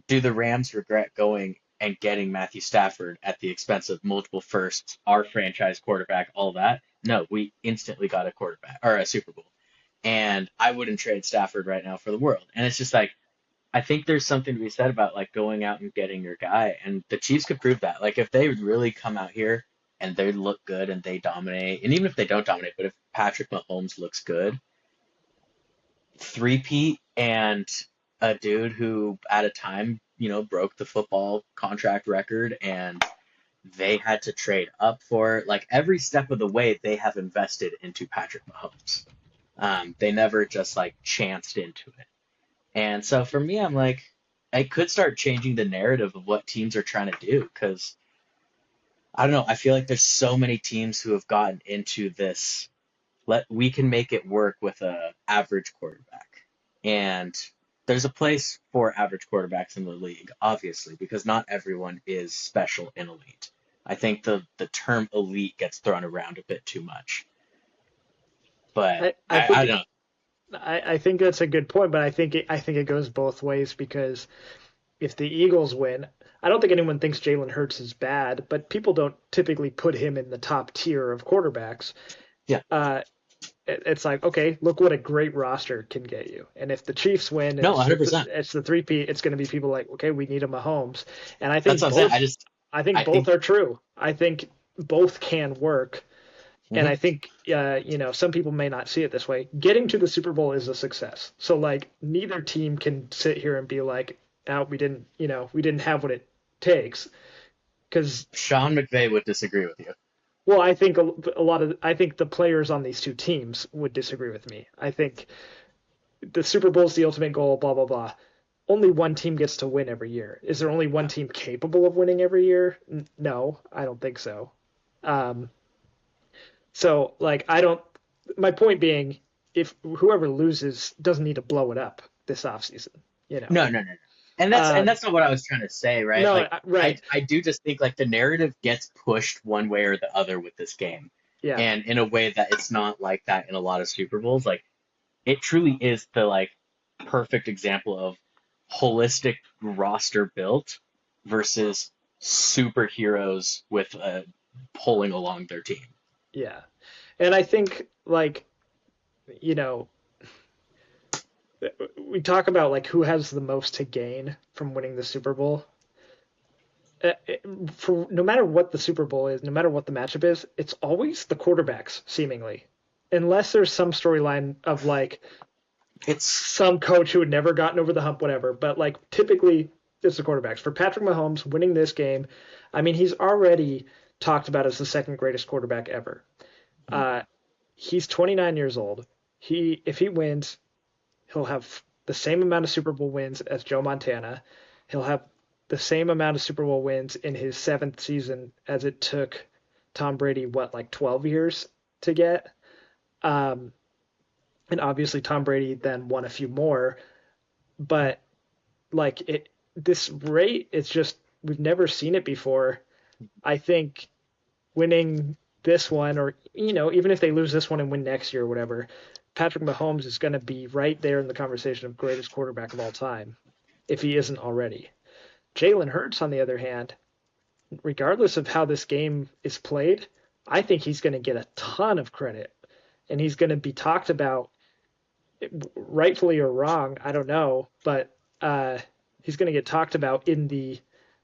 Do the Rams regret going and getting Matthew Stafford at the expense of multiple firsts, our franchise quarterback, all that? No, we instantly got a quarterback or a Super Bowl. And I wouldn't trade Stafford right now for the world. And it's just like, I think there's something to be said about like going out and getting your guy. And the Chiefs could prove that. Like if they really come out here and they look good and they dominate, and even if they don't dominate, but if Patrick Mahomes looks good, three-peat and a dude who at a time, broke the football contract record and they had to trade up for it. Like every step of the way, they have invested into Patrick Mahomes. They never just like chanced into it. And so for me, I'm like, I could start changing the narrative of what teams are trying to do because I don't know. I feel like there's so many teams who have gotten into this. We can make it work with a average quarterback, and there's a place for average quarterbacks in the league, obviously, because not everyone is special and elite. I think the term elite gets thrown around a bit too much, but I I think don't know. I think that's a good point, but I think it goes both ways because if the Eagles win, I don't think anyone thinks Jalen Hurts is bad, but people don't typically put him in the top tier of quarterbacks. Yeah, Uh, it's like, okay, look what a great roster can get you. And if the Chiefs win and no, 100%. it's the three-peat, it's going to be people like, okay, we need a Mahomes. And That's what I'm saying. I think I both think. are true. I think both can work. And Mhm. I think, some people may not see it this way. Getting to the Super Bowl is a success. So like neither team can sit here and be like, "Oh, we didn't have what it takes." Because, Sean McVay would disagree with you. well, I think the players on these two teams would disagree with me. I think the Super Bowl is the ultimate goal. Blah blah blah. Only one team gets to win every year. Is there only one team capable of winning every year? No, I don't think so. Um, So like I don't my point being if whoever loses doesn't need to blow it up this offseason, you know. No, no, no, no. And Uh that's not what I was trying to say, right? no, Like I right. I do just think like the narrative gets pushed one way or the other with this game. Yeah. And in a way that it's not like that in a lot of Super Bowls. Like it truly is the like perfect example of holistic roster built versus superheroes with pulling along their team. Yeah. And I think like, you know, we talk about like who has the most to gain from winning the Super Bowl. Uh, for no matter what the Super Bowl is, no matter what the matchup is, it's always the quarterbacks seemingly. Unless there's some storyline of like It's some coach who had never gotten over the hump, whatever. But like typically, it's the quarterbacks. For Patrick Mahomes winning this game, I mean, he's already talked about as the second greatest quarterback ever. Uh, he's 29 years old. If he wins, he'll have the same amount of Super Bowl wins as Joe Montana. He'll have the same amount of Super Bowl wins in his seventh season as it took Tom Brady, what, like 12 years to get? Um, and obviously Tom Brady then won a few more, but like this rate, it's just we've never seen it before. I think winning this one, or even if they lose this one and win next year or whatever, Patrick Mahomes is going to be right there in the conversation of greatest quarterback of all time, if he isn't already. Jalen Hurts, on the other hand, regardless of how this game is played, I think he's going to get a ton of credit, and he's going to be talked about, rightfully or wrong, I don't know, but uh, he's going to get talked about in the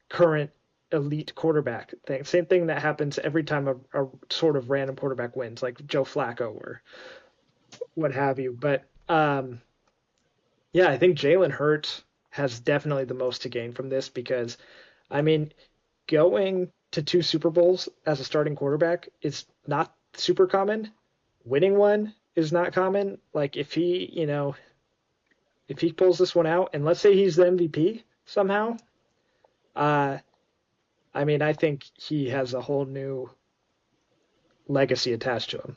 current elite quarterback thing. Same thing that happens every time a sort of random quarterback wins, like Joe Flacco or what have you. But yeah, I think Jalen Hurts has definitely the most to gain from this because, I mean, going to two Super Bowls as a starting quarterback is not super common. Winning one is not common. Like if he pulls this one out, and let's say he's the MVP somehow, uh, I mean, I think he has a whole new legacy attached to him.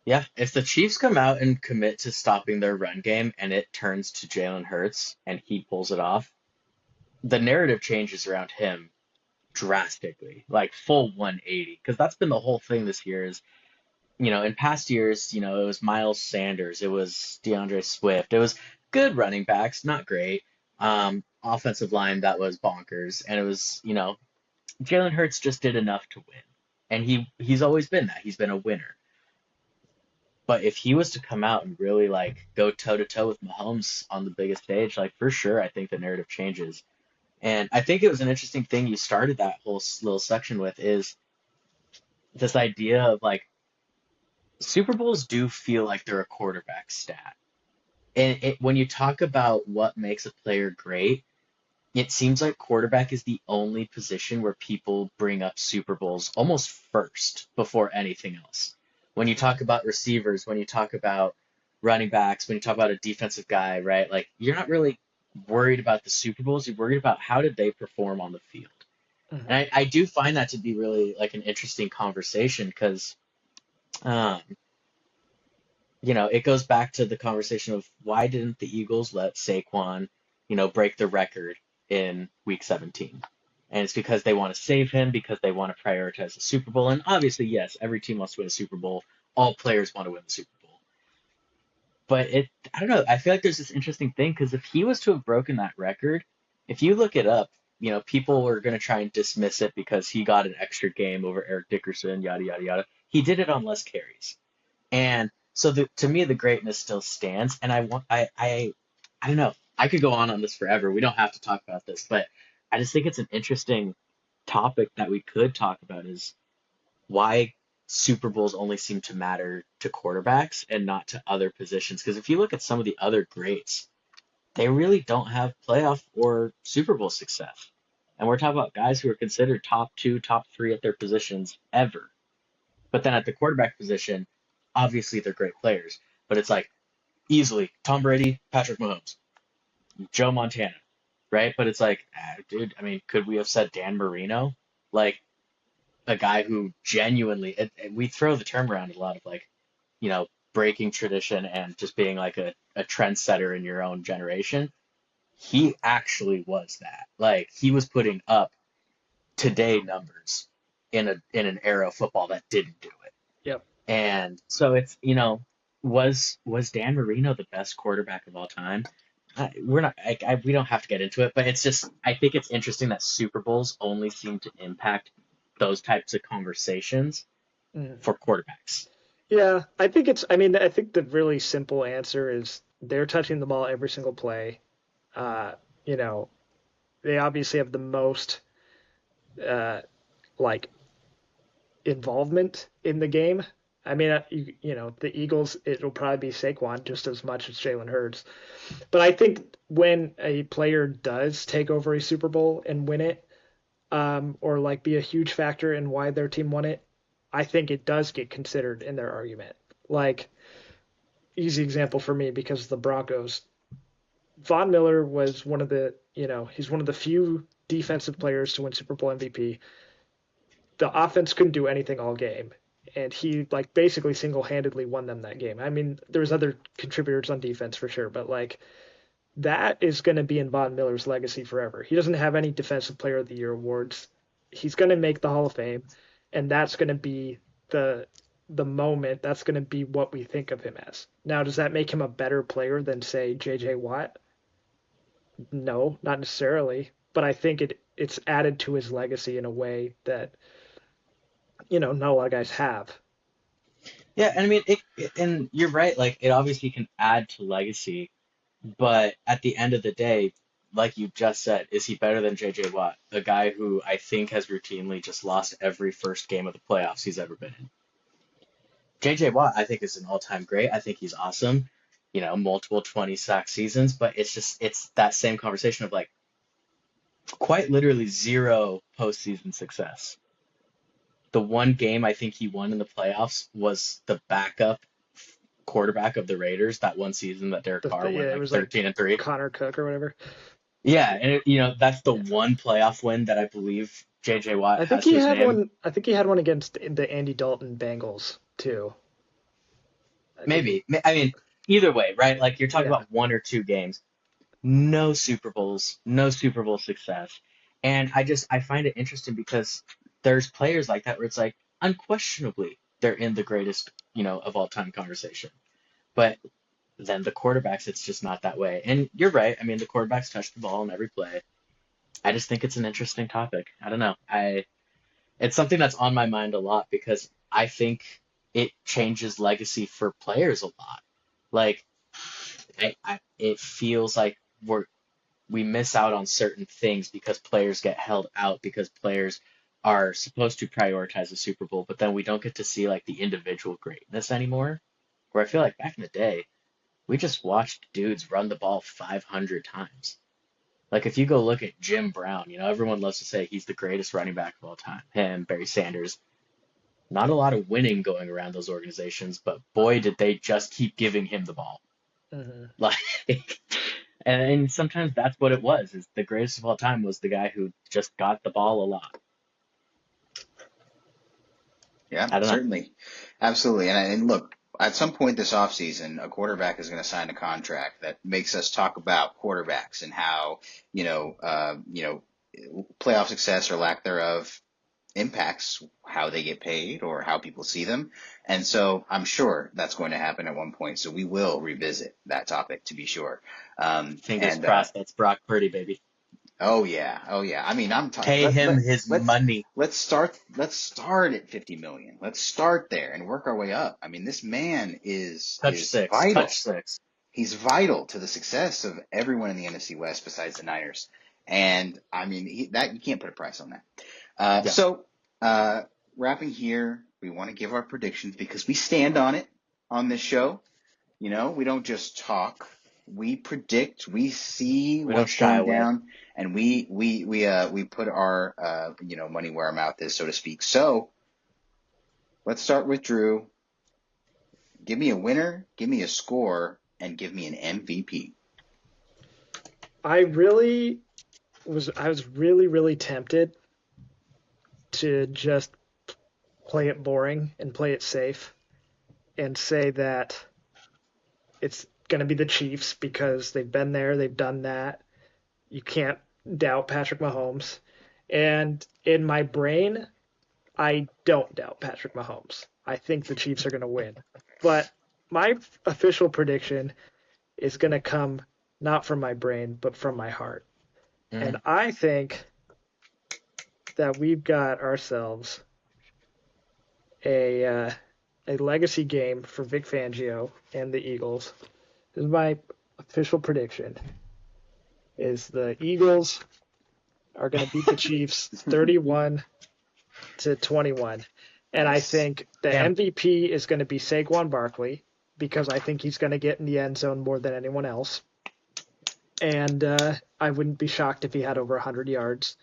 Yeah, if the Chiefs come out and commit to stopping their run game and it turns to Jalen Hurts and he pulls it off, the narrative changes around him drastically, like full 180. Because that's been the whole thing this year is, in past years, it was Miles Sanders, it was DeAndre Swift, it was good running backs, not great. Offensive line that was bonkers, and it was, Jalen Hurts just did enough to win, and he's always been that. He's been a winner. But if he was to come out and really like go toe to toe with Mahomes on the biggest stage, like for sure, I think the narrative changes. And I think it was an interesting thing you started that whole little section with is this idea of like Super Bowls do feel like they're a quarterback stat. And when you talk about what makes a player great, it seems like quarterback is the only position where people bring up Super Bowls almost first before anything else. When you talk about receivers, when you talk about running backs, when you talk about a defensive guy, right? Like you're not really worried about the Super Bowls. You're worried about how did they perform on the field. Mm-hmm. And I do find that to be really like an interesting conversation because, um, it goes back to the conversation of why didn't the Eagles let Saquon, break the record in week 17? And it's because they want to save him, because they want to prioritize the Super Bowl. And obviously, yes, every team wants to win a Super Bowl. All players want to win the Super Bowl. But I don't know. I feel like there's this interesting thing because if he was to have broken that record, if you look it up, people are going to try and dismiss it because he got an extra game over Eric Dickerson, yada, yada, yada. He did it on less carries. And so to me, the greatness still stands. And I don't know. I could go on this forever. We don't have to talk about this, but I just think it's an interesting topic that we could talk about is why Super Bowls only seem to matter to quarterbacks and not to other positions. Because if you look at some of the other greats, they really don't have playoff or Super Bowl success. And we're talking about guys who are considered top two, top three at their positions ever. But then at the quarterback position, obviously they're great players. But it's like easily Tom Brady, Patrick Mahomes, Joe Montana, right? But it's like, dude, I mean, could we have said Dan Marino? Like a guy who genuinely, we throw the term around a lot of like, breaking tradition and just being like a trendsetter in your own generation. He actually was that. Like he was putting up today numbers in an era of football that didn't do it. Yep. And so it's, was Dan Marino the best quarterback of all time? We're not, we don't have to get into it, but it's just, I think it's interesting that Super Bowls only seem to impact those types of conversations Mm. for quarterbacks. Yeah, I mean, I think the really simple answer is they're touching the ball every single play. Uh, you know, they obviously have the most, uh, like involvement in the game. I mean, the Eagles, it'll probably be Saquon just as much as Jalen Hurts. But I think when a player does take over a Super Bowl and win it, or like be a huge factor in why their team won it, I think it does get considered in their argument. Like, easy example for me because the Broncos, Von Miller was one of the, he's one of the few defensive players to win Super Bowl MVP. The offense couldn't do anything all game, and he like basically single-handedly won them that game. I mean, there was other contributors on defense for sure, but like that is going to be in Von Miller's legacy forever. He doesn't have any Defensive Player of the Year awards. He's going to make the Hall of Fame, and that's going to be the the moment. That's going to be what we think of him as. Now, does that make him a better player than say J.J. Watt? No, not necessarily. But I think it's added to his legacy in a way that not a lot of guys have. Yeah, and I mean and you're right, like it obviously can add to legacy, but at the end of the day, like you just said, is he better than JJ Watt, a guy who I think has routinely just lost every first game of the playoffs he's ever been in? JJ Watt, I think, is an all-time great. I think he's awesome, multiple 20 sack seasons, but it's that same conversation of like quite literally zero postseason success. The one game I think he won in the playoffs was the backup quarterback of the Raiders that one season that Derek Carr went It like was like 13-3. Connor Cook or whatever. Yeah, and that's the Yeah. one playoff win that I believe JJ Watt I think has he to his had name. one. I think he had one against the Andy Dalton Bengals too. I think. Maybe. I mean, either way, right? Like you're talking Yeah. about one or two games. No Super Bowls, no Super Bowl success. And I find it interesting because there's players like that where it's like unquestionably they're in the greatest, of all time conversation. But then the quarterbacks, it's just not that way. And you're right. I mean, the quarterbacks touch the ball in every play. I just think it's an interesting topic. I don't know. It's something that's on my mind a lot because I think it changes legacy for players a lot. Like it feels like we miss out on certain things because players get held out because players are supposed to prioritize the Super Bowl, but then we don't get to see like the individual greatness anymore. Where I feel like back in the day, we just watched dudes run the ball 500 times. Like if you go look at Jim Brown, everyone loves to say he's the greatest running back of all time. Him, Barry Sanders. Not a lot of winning going around those organizations, but boy, did they just keep giving him the ball. Hmm. Like, and sometimes that's what it was. Is the greatest of all time was the guy who just got the ball a lot. Yeah, I don't know. certainly. Absolutely. And look, at some point this offseason, a quarterback is going to sign a contract that makes us talk about quarterbacks and how, playoff success or lack thereof impacts how they get paid or how people see them. And so I'm sure that's going to happen at one point. So we will revisit that topic to be sure. Fingers And crossed. That's Brock Purdy, baby. Oh yeah, oh yeah. I mean, I'm talking. Pay him his Let's money. let's start at 50 million. Let's start there and work our way up. I mean, this man Touch is six. vital. Touch six. He's vital to the success of everyone in the NFC West besides the Niners. And I mean, that you can't put a price on that. Yeah. So, wrapping here, we want to give our predictions because we stand on it on this show. We don't just talk. We predict. We see We don't what's shy going away. down, and we put our money where our mouth is, so to speak. So let's start with Drew. Give me a winner, give me a score, and give me an MVP. I was really, really tempted to just play it boring and play it safe and say that it's going to be the Chiefs because they've been there, they've done that. You can't doubt Patrick Mahomes. And in my brain, I don't doubt Patrick Mahomes. I think the Chiefs are going to win. But my official prediction is going to come not from my brain, but from my heart. And Mm. I think that we've got ourselves a a legacy game for Vic Fangio and the Eagles. This is my official prediction: is the Eagles are going to beat the Chiefs 31-21, and I Nice. think the Damn. MVP is going to be Saquon Barkley because I think he's going to get in the end zone more than anyone else, and I wouldn't be shocked if he had over 100 yards.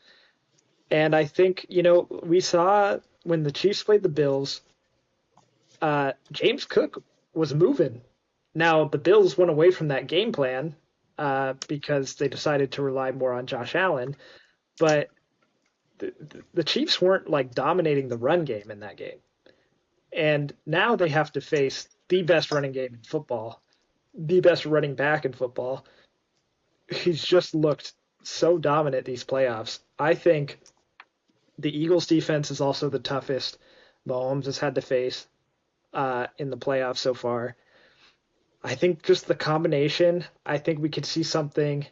And I think we saw when the Chiefs played the Bills, James Cook was moving. Now the Bills went away from that game plan because they decided to rely more on Josh Allen, but the Chiefs weren't like dominating the run game in that game. And now they have to face the best running game in football, the best running back in football. He's just looked so dominant these playoffs. I think the Eagles' defense is also the toughest Mahomes has had to face in the playoffs so far. I think just the combination. I think we could see something.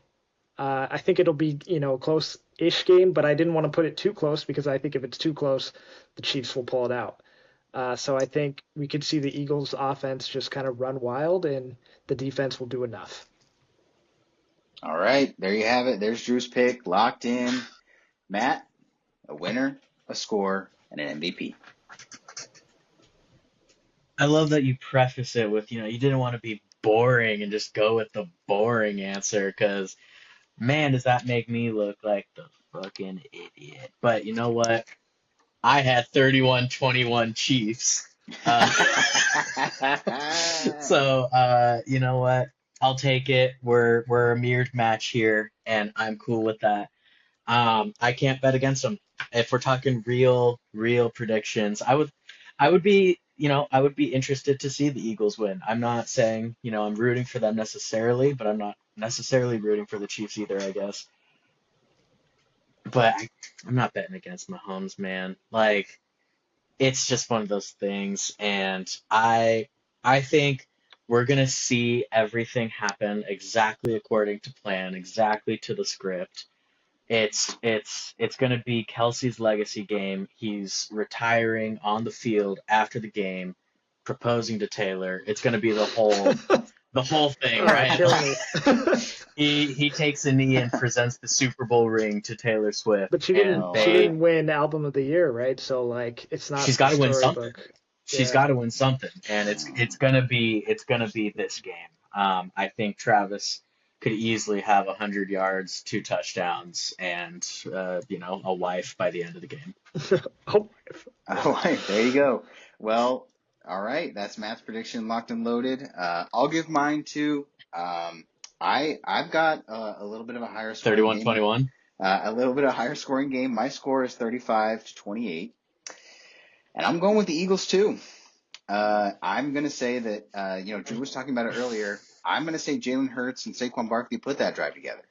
I think it'll be close close-ish game, but I didn't want to put it too close because I think if it's too close, the Chiefs will pull it out. So I think we could see the Eagles' offense just kind of run wild, and the defense will do enough. All right, there you have it. There's Drew's pick, locked in. Matt, a winner, a score, and an MVP. I love that you preface it with, you didn't want to be boring and just go with the boring answer because, man, does that make me look like the fucking idiot. But you know what? I had 31-21 Chiefs. So, you know what? I'll take it. We're a mirrored match here, and I'm cool with that. I can't bet against them. If we're talking real predictions, I would be interested to see the Eagles win. I'm not saying, I'm rooting for them necessarily, but I'm not necessarily rooting for the Chiefs either, I guess. But I'm not betting against Mahomes, man. Like, it's just one of those things, and I think we're gonna see everything happen exactly according to plan, exactly to the script. It's going to be Kelsey's legacy game. He's retiring on the field after the game, proposing to Taylor. It's going to be the whole thing, right? Kill me. He takes a knee and presents the Super Bowl ring to Taylor Swift, But she and didn't win Album of the Year, right? So like, it's not. she's got to win something. storybook. She's Yeah. got to win something, and it's gonna be this game. I think Travis could easily have 100 yards, 2 touchdowns, and a wife by the end of the game. Oh, All right, there you go. Well, all right, that's Matt's prediction, locked and loaded. I'll give mine too. I've got a little bit of a higher scoring game. 31-21. A little bit of higher scoring game. My score is 35-28, and I'm going with the Eagles too. I'm going to say that Drew was talking about it earlier. I'm going to say Jalen Hurts and Saquon Barkley put that drive together.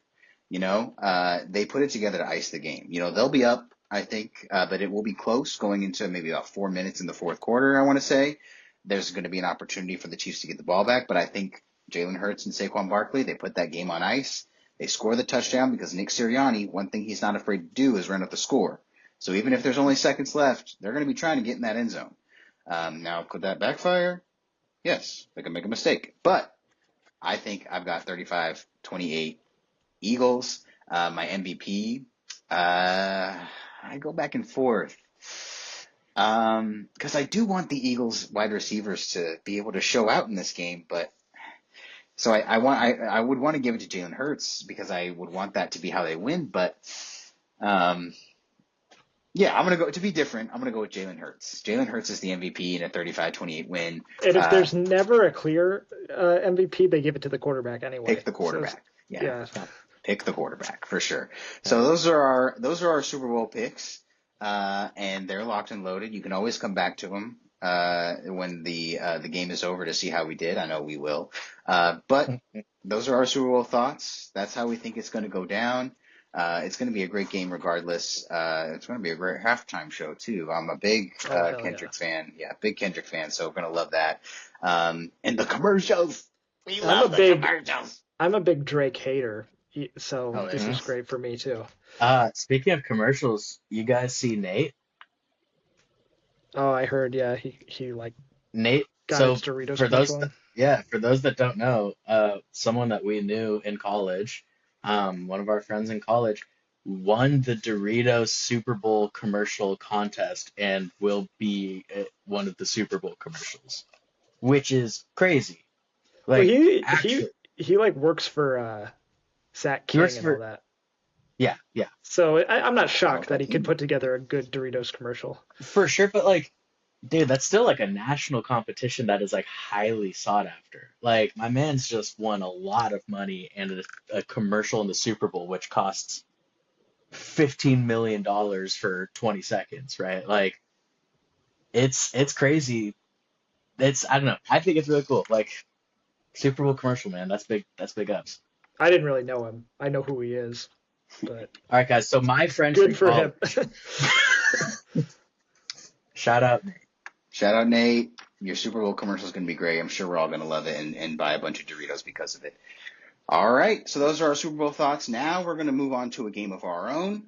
They put it together to ice the game. They'll be up, I think, but it will be close going into maybe about 4 minutes in the fourth quarter, I want to say. There's going to be an opportunity for the Chiefs to get the ball back, but I think Jalen Hurts and Saquon Barkley, they put that game on ice. They score the touchdown because Nick Sirianni, one thing he's not afraid to do is run up the score. So even if there's only seconds left, they're going to be trying to get in that end zone. Now, could that backfire? Yes, they can make a mistake. But I think I've got 35-28 Eagles. My MVP, I go back and forth. Because I do want the Eagles wide receivers to be able to show out in this game, but so I would want to give it to Jalen Hurts because I would want that to be how they win, but yeah, I'm going to go, to be different, I'm going to go with Jalen Hurts. Jalen Hurts is the MVP in a 35-28 win. And if there's never a clear MVP, they give it to the quarterback anyway. Pick the quarterback. So, yeah. Pick the quarterback for sure. So those are our Super Bowl picks, and they're locked and loaded. You can always come back to them when the game is over to see how we did. I know we will. But those are our Super Bowl thoughts. That's how we think it's going to go down. It's going to be a great game regardless. It's going to be a great halftime show too. I'm a big Kendrick fan. Yeah, big Kendrick fan. So we're going to love that. And the commercials. We love the commercials. I'm a big Drake hater. So this is great for me too. Speaking of commercials, you guys see Nate? Oh, I heard. Yeah, he like Nate. got So his Doritos for those, commercial. for those that don't know, someone that we knew in college, one of our friends in college, won the Doritos Super Bowl commercial contest and will be at one of the Super Bowl commercials, which is crazy. Like he like works for Zach King and all that. Yeah. So I'm not shocked that he could put together a good Doritos commercial. For sure, but like, dude, that's still like a national competition that is like highly sought after. Like, my man's just won a lot of money and a commercial in the Super Bowl, which costs $15 million for 20 seconds, right? Like, it's crazy. I don't know. I think it's really cool. Like, Super Bowl commercial, man. That's big ups. I didn't really know him. I know who he is, but all right, guys. So my friend good for him. Shout out Nate. Your Super Bowl commercial is going to be great. I'm sure we're all going to love it and buy a bunch of Doritos because of it. All right. So those are our Super Bowl thoughts. Now we're going to move on to a game of our own.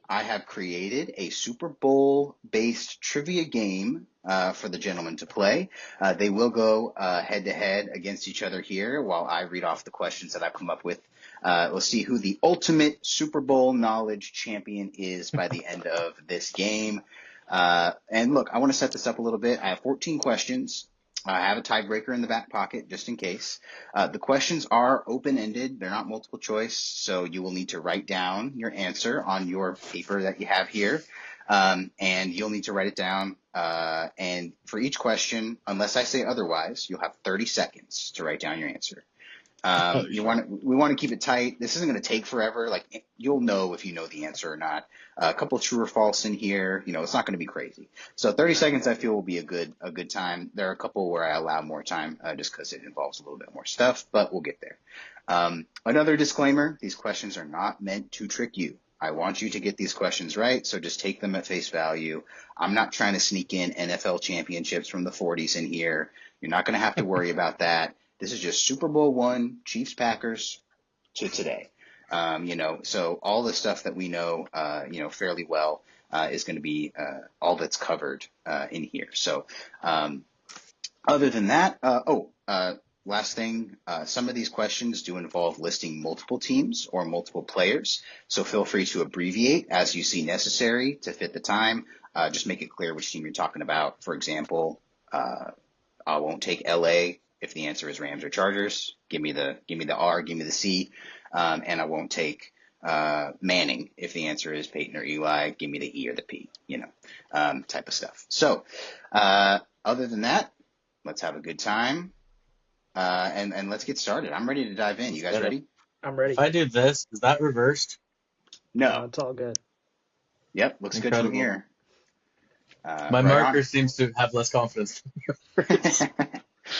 I have created a Super Bowl-based trivia game for the gentlemen to play. They will go head-to-head against each other here while I read off the questions that I've come up with. We'll see who the ultimate Super Bowl knowledge champion is by the end of this game. And look, I want to set this up a little bit. I have 14 questions. I have a tiebreaker in the back pocket just in case. The questions are open-ended. They're not multiple choice, so you will need to write down your answer on your paper that you have here, and you'll need to write it down. And for each question, unless I say otherwise, you'll have 30 seconds to write down your answer. We want to keep it tight. This isn't going to take forever. Like, you'll know if you know the answer or not. A couple true or false in here. It's not going to be crazy. So 30 seconds, I feel, will be a good time. There are a couple where I allow more time, just because it involves a little bit more stuff, but we'll get there. Another disclaimer: these questions are not meant to trick you. I want you to get these questions right, so just take them at face value. I'm not trying to sneak in NFL championships from the 40s in here. You're not going to have to worry about that. This is just Super Bowl I, Chiefs Packers to today. So all the stuff that we know, fairly well, is going to be all that's covered in here. So other than that, last thing, some of these questions do involve listing multiple teams or multiple players. So feel free to abbreviate as you see necessary to fit the time. Just make it clear which team you're talking about. For example, I won't take LA if the answer is Rams or Chargers. Give me the R, give me the C, and I won't take Manning if the answer is Peyton or Eli. Give me the E or the P, type of stuff. So other than that, let's have a good time, and let's get started. I'm ready to dive in. You guys ready? I'm ready. If I do this, is that reversed? No. It's all good. Yep, looks Incredible. good from here. My marker seems to have less confidence.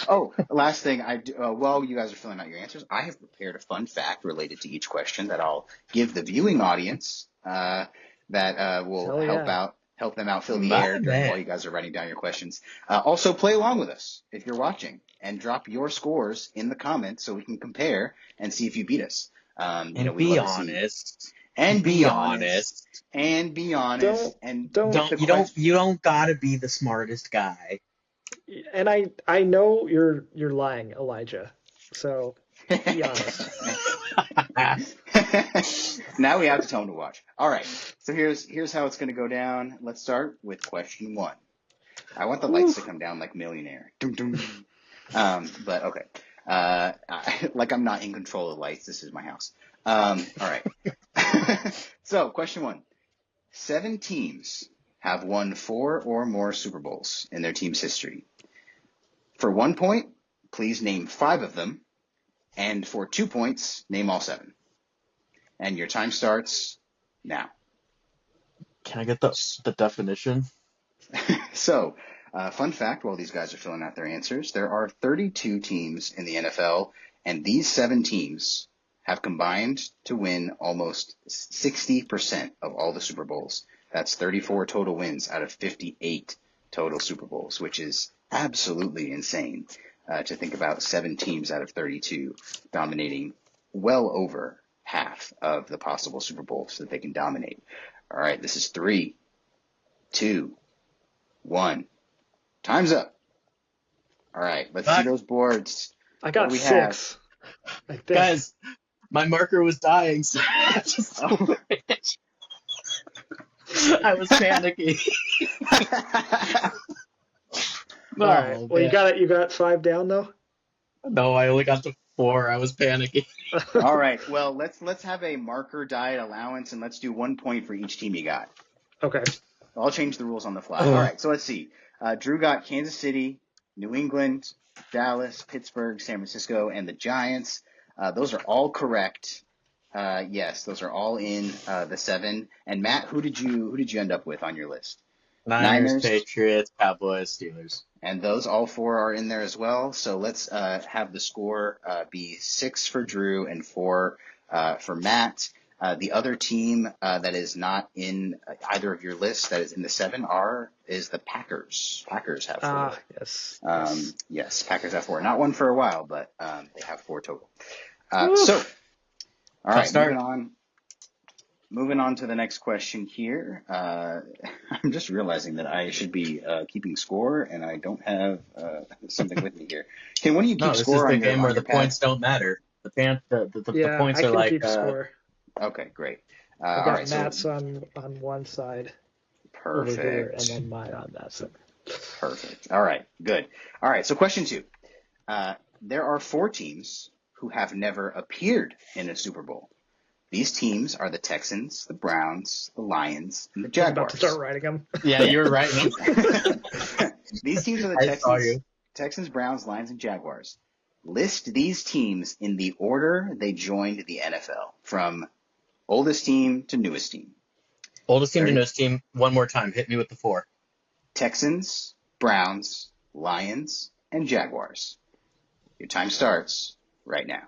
Oh, last thing, while you guys are filling out your answers, I have prepared a fun fact related to each question that I'll give the viewing audience that will help them out fill the air while you guys are writing down your questions. Also, play along with us if you're watching and drop your scores in the comments so we can compare and see if you beat us. Be honest. And be honest. And be honest. You don't gotta be the smartest guy. And I know you're lying, Elijah. So be honest. Now we have to tell him to watch. All right. So here's how it's going to go down. Let's start with question 1. I want the lights to come down like Millionaire. But okay. Like I'm not in control of the lights. This is my house. All right. So question 1. 7 teams have won 4 or more Super Bowls in their team's history. For 1 point, please name 5 of them. And for 2 points, name all 7. And your time starts now. Can I get the definition? So, fun fact, while these guys are filling out their answers, there are 32 teams in the NFL, and these 7 teams have combined to win almost 60% of all the Super Bowls. That's 34 total wins out of 58 total Super Bowls, which is absolutely insane to think about 7 teams out of 32 dominating well over half of the possible Super Bowls that they can dominate. All right, this is 3, 2, 1. Time's up. All right, let's see those boards. I got 6. Guys, my marker was dying, so I was panicking. All right. Well, you got 5 down though? No, I only got to 4. I was panicking. All right. Well, let's have a marker diet allowance, and let's do 1 point for each team you got. Okay. I'll change the rules on the fly. All right. So let's see. Drew got Kansas City, New England, Dallas, Pittsburgh, San Francisco, and the Giants. Those are all correct. Yes, those are all in the 7. And Matt, who did you end up with on your list? Niners, Patriots, Cowboys, Steelers. And those all 4 are in there as well. So let's have the score be 6 for Drew and 4 for Matt. The other team that is not in either of your lists that is in the 7 is the Packers. Packers have 4. Yes. Yes, Packers have 4. Not one for a while, but they have 4 total. All right, moving on to the next question here. I'm just realizing that I should be keeping score, and I don't have something with me here. Can one of you No, keep this is score the on game where your the pad? points don't matter. The Yeah, points I are can like keep score. Okay, great. I All got right, so Matt's on one side over here, and perfect. then mine on that side. Perfect. All right, good. All right, so question 2. There are 4 teams who have never appeared in a Super Bowl. These teams are the Texans, the Browns, the Lions, and the I was about to start Jaguars. writing them. yeah, Yeah. you were right. These teams are the I saw you. Texans, Browns, Lions, and Jaguars. List these teams in the order they joined the NFL, from oldest team to newest team. Oldest team to Ready? newest team. One more time. Hit me with the 4. Texans, Browns, Lions, and Jaguars. Your time starts right now.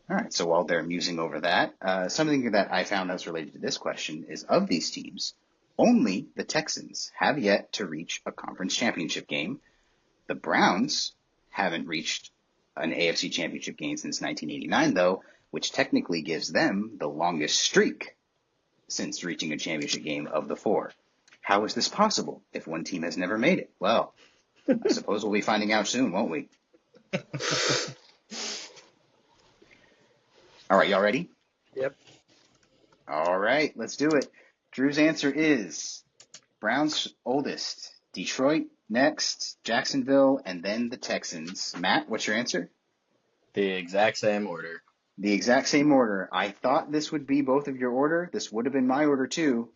All right, so while they're musing over that, something that I found that's related to this question is, of these teams, only the Texans have yet to reach a conference championship game. The Browns haven't reached an AFC championship game since 1989, though, which technically gives them the longest streak since reaching a championship game of the 4. How is this possible if one team has never made it? Well, I suppose we'll be finding out soon, won't we? All right, y'all ready? Yep. All right, let's do it. Drew's answer is Browns oldest, Detroit next, Jacksonville, and then the Texans. Matt, what's your answer? The exact same order. The exact same order. I thought this would be both of your order. This would have been my order too.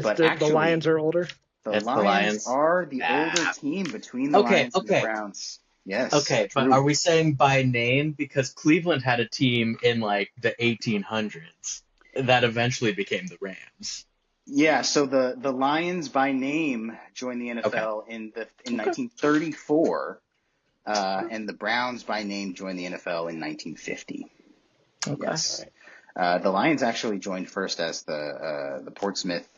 But The actually, Lions are older. the It's the Lions Lions. are the older Ah. team between the Lions and the Okay. Browns. Yes, Okay, but true. are we saying by name? Because Cleveland had a team in like the 1800s that eventually became the Rams. Yeah, so the Lions by name joined the Okay. NFL in 1934, and the Browns by name joined the NFL in 1950. Okay. Yes. The Lions actually joined first as the Portsmouth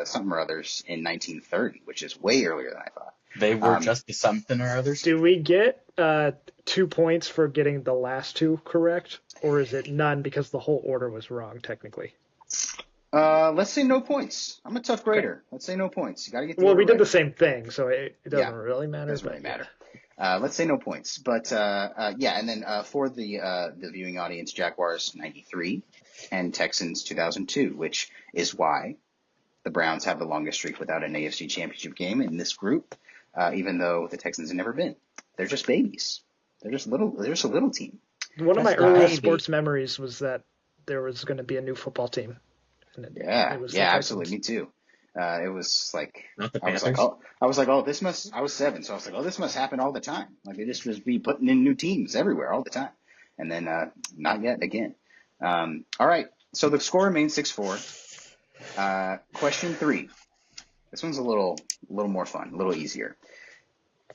something or others in 1930, which is way earlier than I thought. They were just the something or others. Do we get 2 points for getting the last 2 correct, or is it none because the whole order was wrong technically? Let's say no points. I'm a tough grader. Let's say no points. You got to get the Well, order we did right. the same thing, so it doesn't Yeah, really matter. doesn't but really matter. Yeah. Let's say no points. But yeah, and then for the viewing audience, Jaguars 93 and Texans 2002, which is why the Browns have the longest streak without an AFC championship game in this group, even though the Texans have never been. They're just babies. They're just a little team. One of my That's the earliest baby. sports memories was that there was going to be a new football team. And Yeah, it was yeah, the absolutely. Texans. Me too. It was like Not the I was like, Panthers. this must. I was 7, so I was like, oh, this must happen all the time. Like they just be putting in new teams everywhere all the time, and then not yet again. All right, so the score remains 6-4. Question 3. This one's a little more fun, a little easier.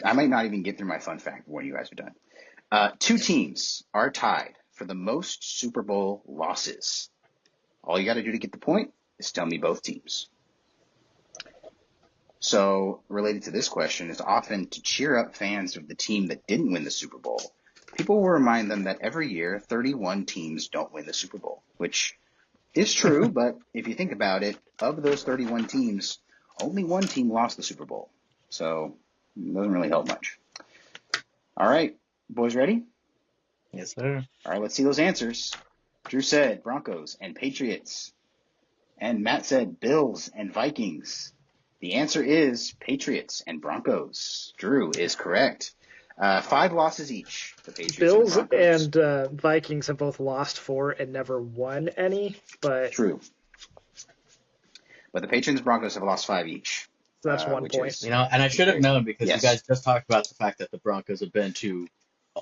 I might not even get through my fun fact when you guys are done. 2 teams are tied for the most Super Bowl losses. All you got to do to get the point is tell me both teams. So, related to this question is often to cheer up fans of the team that didn't win the Super Bowl. People will remind them that every year 31 teams don't win the Super Bowl, which is true, but if you think about it, of those 31 teams, only one team lost the Super Bowl. So, it doesn't really help much. All right, boys ready? Yes, sir. All right, let's see those answers. Drew said Broncos and Patriots. And Matt said Bills and Vikings. The answer is Patriots and Broncos. Drew is correct. 5 losses each. The Patriots Bills and Broncos. and Vikings have both lost 4 and never won any, but True. But the Patriots and Broncos have lost 5 each. that's 1 which point. is And I should have known because Yes. you guys just talked about the fact that the Broncos have been to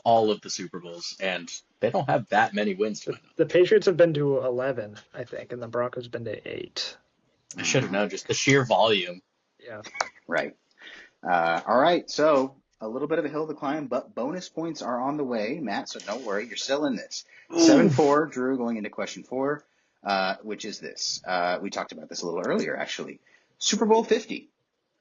all of the Super Bowls, and they don't have that many wins to win. The Patriots have been to 11, I think, and the Broncos have been to 8. I should have known just the sheer volume. Yeah. right. All right. So a little bit of a hill to climb, but bonus points are on the way, Matt. So don't worry, you're still in this. 7-4, Drew, going into question 4, which is this. We talked about this a little earlier, actually. Super Bowl 50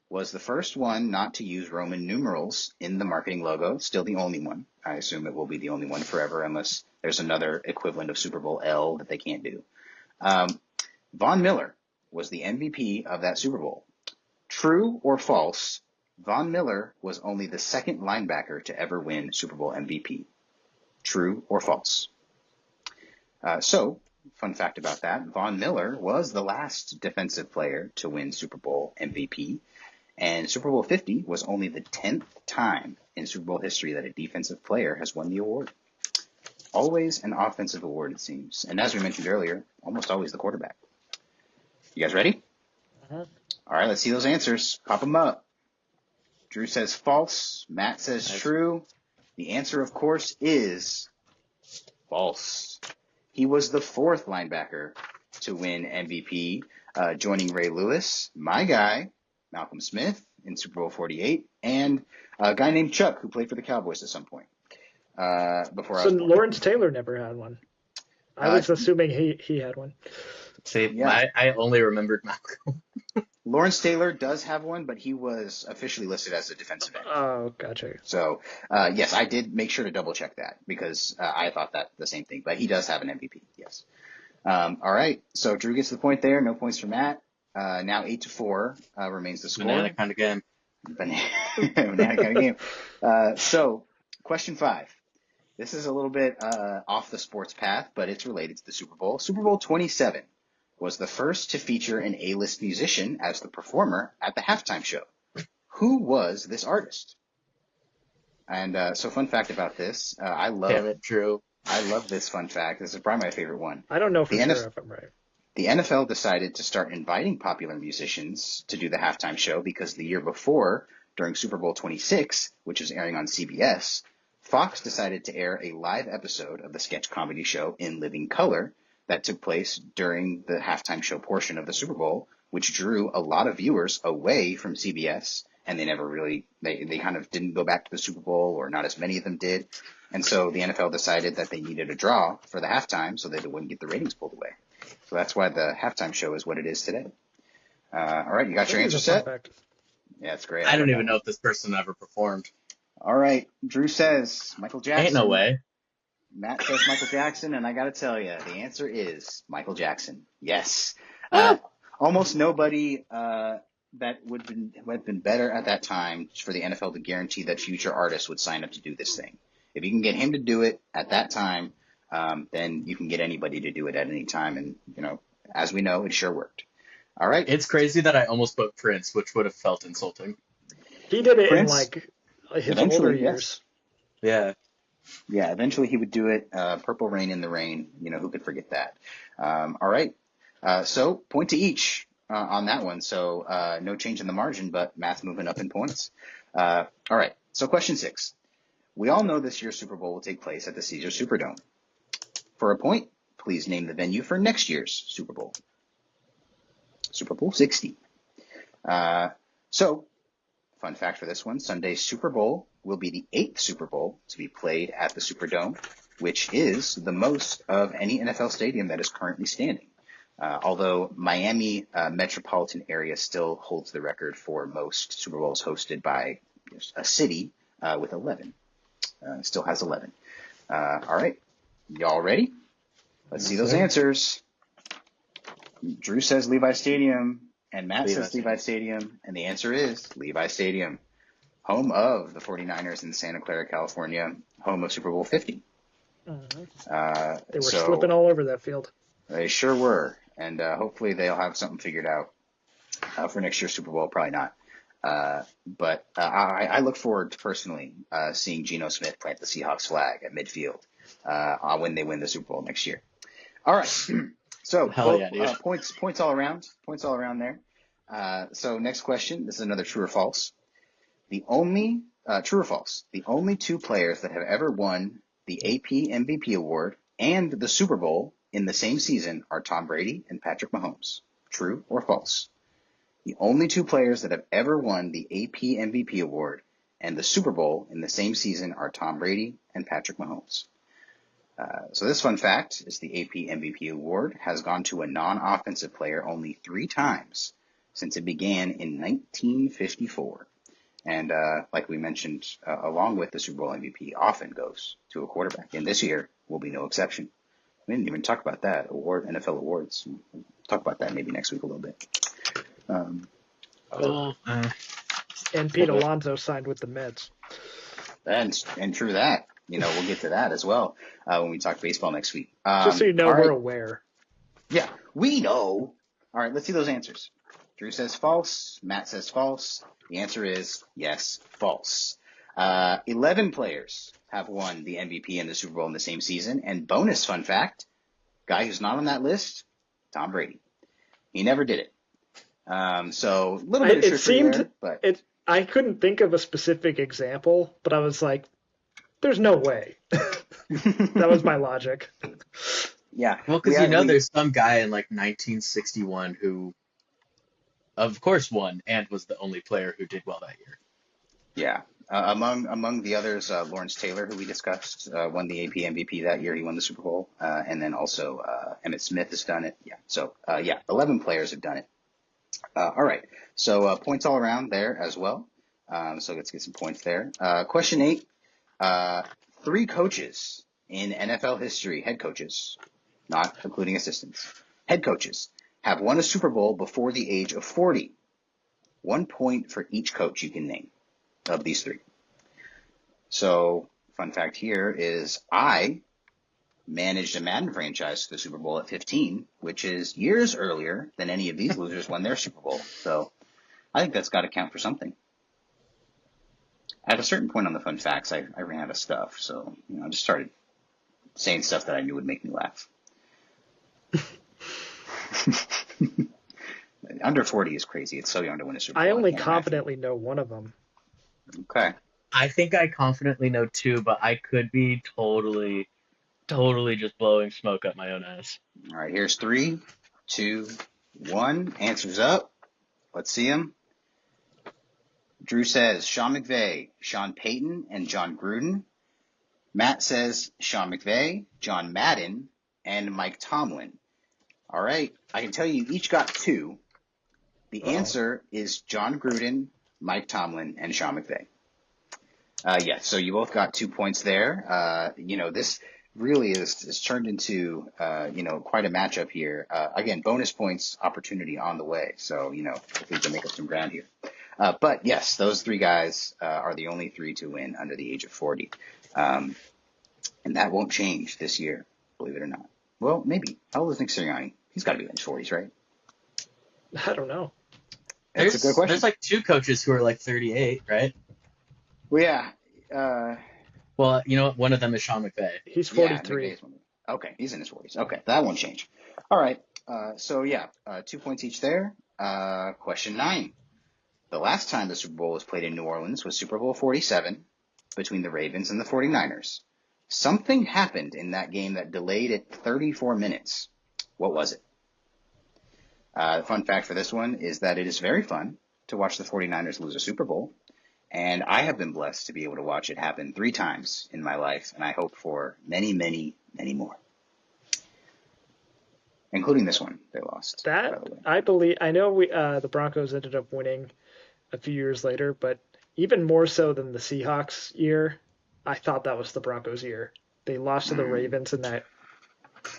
was the first one not to use Roman numerals in the marketing logo. Still the only one. I assume it will be the only one forever unless there's another equivalent of Super Bowl L that they can't do. Von Miller was the MVP of that Super Bowl. True or false, Von Miller was only the second linebacker to ever win Super Bowl MVP. True or false? So, fun fact about that, Von Miller was the last defensive player to win Super Bowl MVP, and Super Bowl 50 was only the 10th time in Super Bowl history that a defensive player has won the award. Always an offensive award, it seems. And as we mentioned earlier, almost always the quarterback. You guys ready? Uh-huh. All right, let's see those answers. Pop them up. Drew says false. Matt says true. The answer, of course, is false. He was the fourth linebacker to win MVP, joining Ray Lewis, my guy, Malcolm Smith, in Super Bowl 48, and a guy named Chuck, who played for the Cowboys at some point. Before I was born. Lawrence Taylor never had one. I was assuming he had one. See, yeah. I only remembered Malcolm. Lawrence Taylor does have one, but he was officially listed as a defensive end. Oh, gotcha. So, yes, I did make sure to double check that because I thought that the same thing. But he does have an MVP, yes. All right, so Drew gets the point there. No points for Matt. Now 8-4 remains the score. Banana kind of game. Banana kind of game. So, question 5. This is a little bit off the sports path, but it's related to the Super Bowl. Super Bowl 27 was the first to feature an A-list musician as the performer at the halftime show. Who was this artist? And so fun fact about this, Damn it, Drew. I love this fun fact. This is probably my favorite one. I don't know for sure if I'm right. The NFL decided to start inviting popular musicians to do the halftime show because the year before, during Super Bowl 26, which is airing on CBS, Fox decided to air a live episode of the sketch comedy show In Living Color that took place during the halftime show portion of the Super Bowl, which drew a lot of viewers away from CBS, and they never really, they kind of didn't go back to the Super Bowl, or not as many of them did. And so the NFL decided that they needed a draw for the halftime so that they wouldn't get the ratings pulled away. So that's why the halftime show is what it is today. All right, you got your answer set? Yeah, it's great. I don't even know if this person ever performed. All right, Drew says Michael Jackson. Ain't no way. Matt says Michael Jackson, and I got to tell you, the answer is Michael Jackson. Yes. Almost nobody that would have been better at that time for the NFL to guarantee that future artists would sign up to do this thing. If you can get him to do it at that time, then you can get anybody to do it at any time. And, you know, as we know, it sure worked. All right. It's crazy that I almost put Prince, which would have felt insulting. He did it Prince, in, like, his older years. Yeah. Yeah, eventually he would do it. Purple Rain in the Rain. You know, who could forget that? All right. So point to each on that one. So no change in the margin, but Matt's moving up in points. All right. So question 6. We all know this year's Super Bowl will take place at the Caesars Superdome. For a point, please name the venue for next year's Super Bowl. Super Bowl 60. So, fun fact for this one, Sunday's Super Bowl will be the 8th Super Bowl to be played at the Superdome, which is the most of any NFL stadium that is currently standing. Although Miami metropolitan area still holds the record for most Super Bowls hosted by a city with 11. Still has 11. All right. Y'all ready? Let's see those answers. Drew says Levi Stadium, and Matt says Levi Stadium, and the answer is Levi Stadium, home of the 49ers in Santa Clara, California, home of Super Bowl 50. They were slipping all over that field. They sure were, and hopefully they'll have something figured out for next year's Super Bowl. Probably not. But I look forward to personally seeing Geno Smith plant the Seahawks flag at midfield when they win the Super Bowl next year. All right. So points all around. Points all around there. So next question. This is another true or false. True or false? The only two players that have ever won the AP MVP award and the Super Bowl in the same season are Tom Brady and Patrick Mahomes. True or false? The only two players that have ever won the AP MVP award and the Super Bowl in the same season are Tom Brady and Patrick Mahomes. So this fun fact is the AP MVP award has gone to a non-offensive player only 3 times since it began in 1954. And like we mentioned, along with the Super Bowl MVP, often goes to a quarterback. And this year will be no exception. We didn't even talk about that. NFL awards. talk about that maybe next week a little bit. And Pete Alonso signed with the Mets. And true that. We'll get to that as well when we talk baseball next week. Just so you know, all we're right. aware. Yeah, we know. All right, let's see those answers. Drew says false. Matt says false. The answer is yes, false. 11 players have won the MVP and the Super Bowl in the same season. And bonus fun fact, guy who's not on that list, Tom Brady. He never did it. So a little bit of trickery there, but I couldn't think of a specific example, but I was like, "There's no way." That was my logic. Yeah. Well, because there's some guy in like 1961 who, of course, won and was the only player who did well that year. Yeah. Among the others, Lawrence Taylor, who we discussed, won the AP MVP that year. He won the Super Bowl. And then also Emmitt Smith has done it. Yeah. So, 11 players have done it. All right. So points all around there as well. So let's get some points there. Question 8. 3 coaches in NFL history, head coaches, not including assistants, head coaches, have won a Super Bowl before the age of 40. 1 point for each coach you can name of these 3. So, fun fact here is I managed a Madden franchise to the Super Bowl at 15, which is years earlier than any of these losers won their Super Bowl. So, I think that's got to count for something. At a certain point on the fun facts, I ran out of stuff. So, I just started saying stuff that I knew would make me laugh. Under 40 is crazy. It's so young to win a Super Bowl. I only confidently know one of them. Okay. I think I confidently know 2, but I could be totally just blowing smoke up my own ass. All right, here's 3, 2, 1. Answers up. Let's see them. Drew says Sean McVay, Sean Payton, and John Gruden. Matt says Sean McVay, John Madden, and Mike Tomlin. All right, I can tell you each got 2. The answer is John Gruden, Mike Tomlin, and Sean McVay. So you both got 2 points there. This really is turned into, quite a matchup here. Again, bonus points opportunity on the way. So, if we can make up some ground here. But yes, those 3 guys are the only 3 to win under the age of 40. And that won't change this year, believe it or not. Well, maybe. How old is Nick Sirianni? He's got to be in his 40s, right? I don't know. That's a good question. There's like 2 coaches who are like 38, right? Well, yeah. Well, you know what? One of them is Sean McVay. He's 43. Yeah, okay, he's in his 40s. Okay, that won't change. All right. 2 points each there. Question 9. The last time the Super Bowl was played in New Orleans was Super Bowl 47 between the Ravens and the 49ers. Something happened in that game that delayed it 34 minutes. What was it? The fun fact for this one is that it is very fun to watch the 49ers lose a Super Bowl. And I have been blessed to be able to watch it happen 3 times in my life. And I hope for many, many, many more. Including this one they lost. I know the Broncos ended up winning a few years later, but even more so than the Seahawks year, I thought that was the Broncos year. They lost to the Ravens in that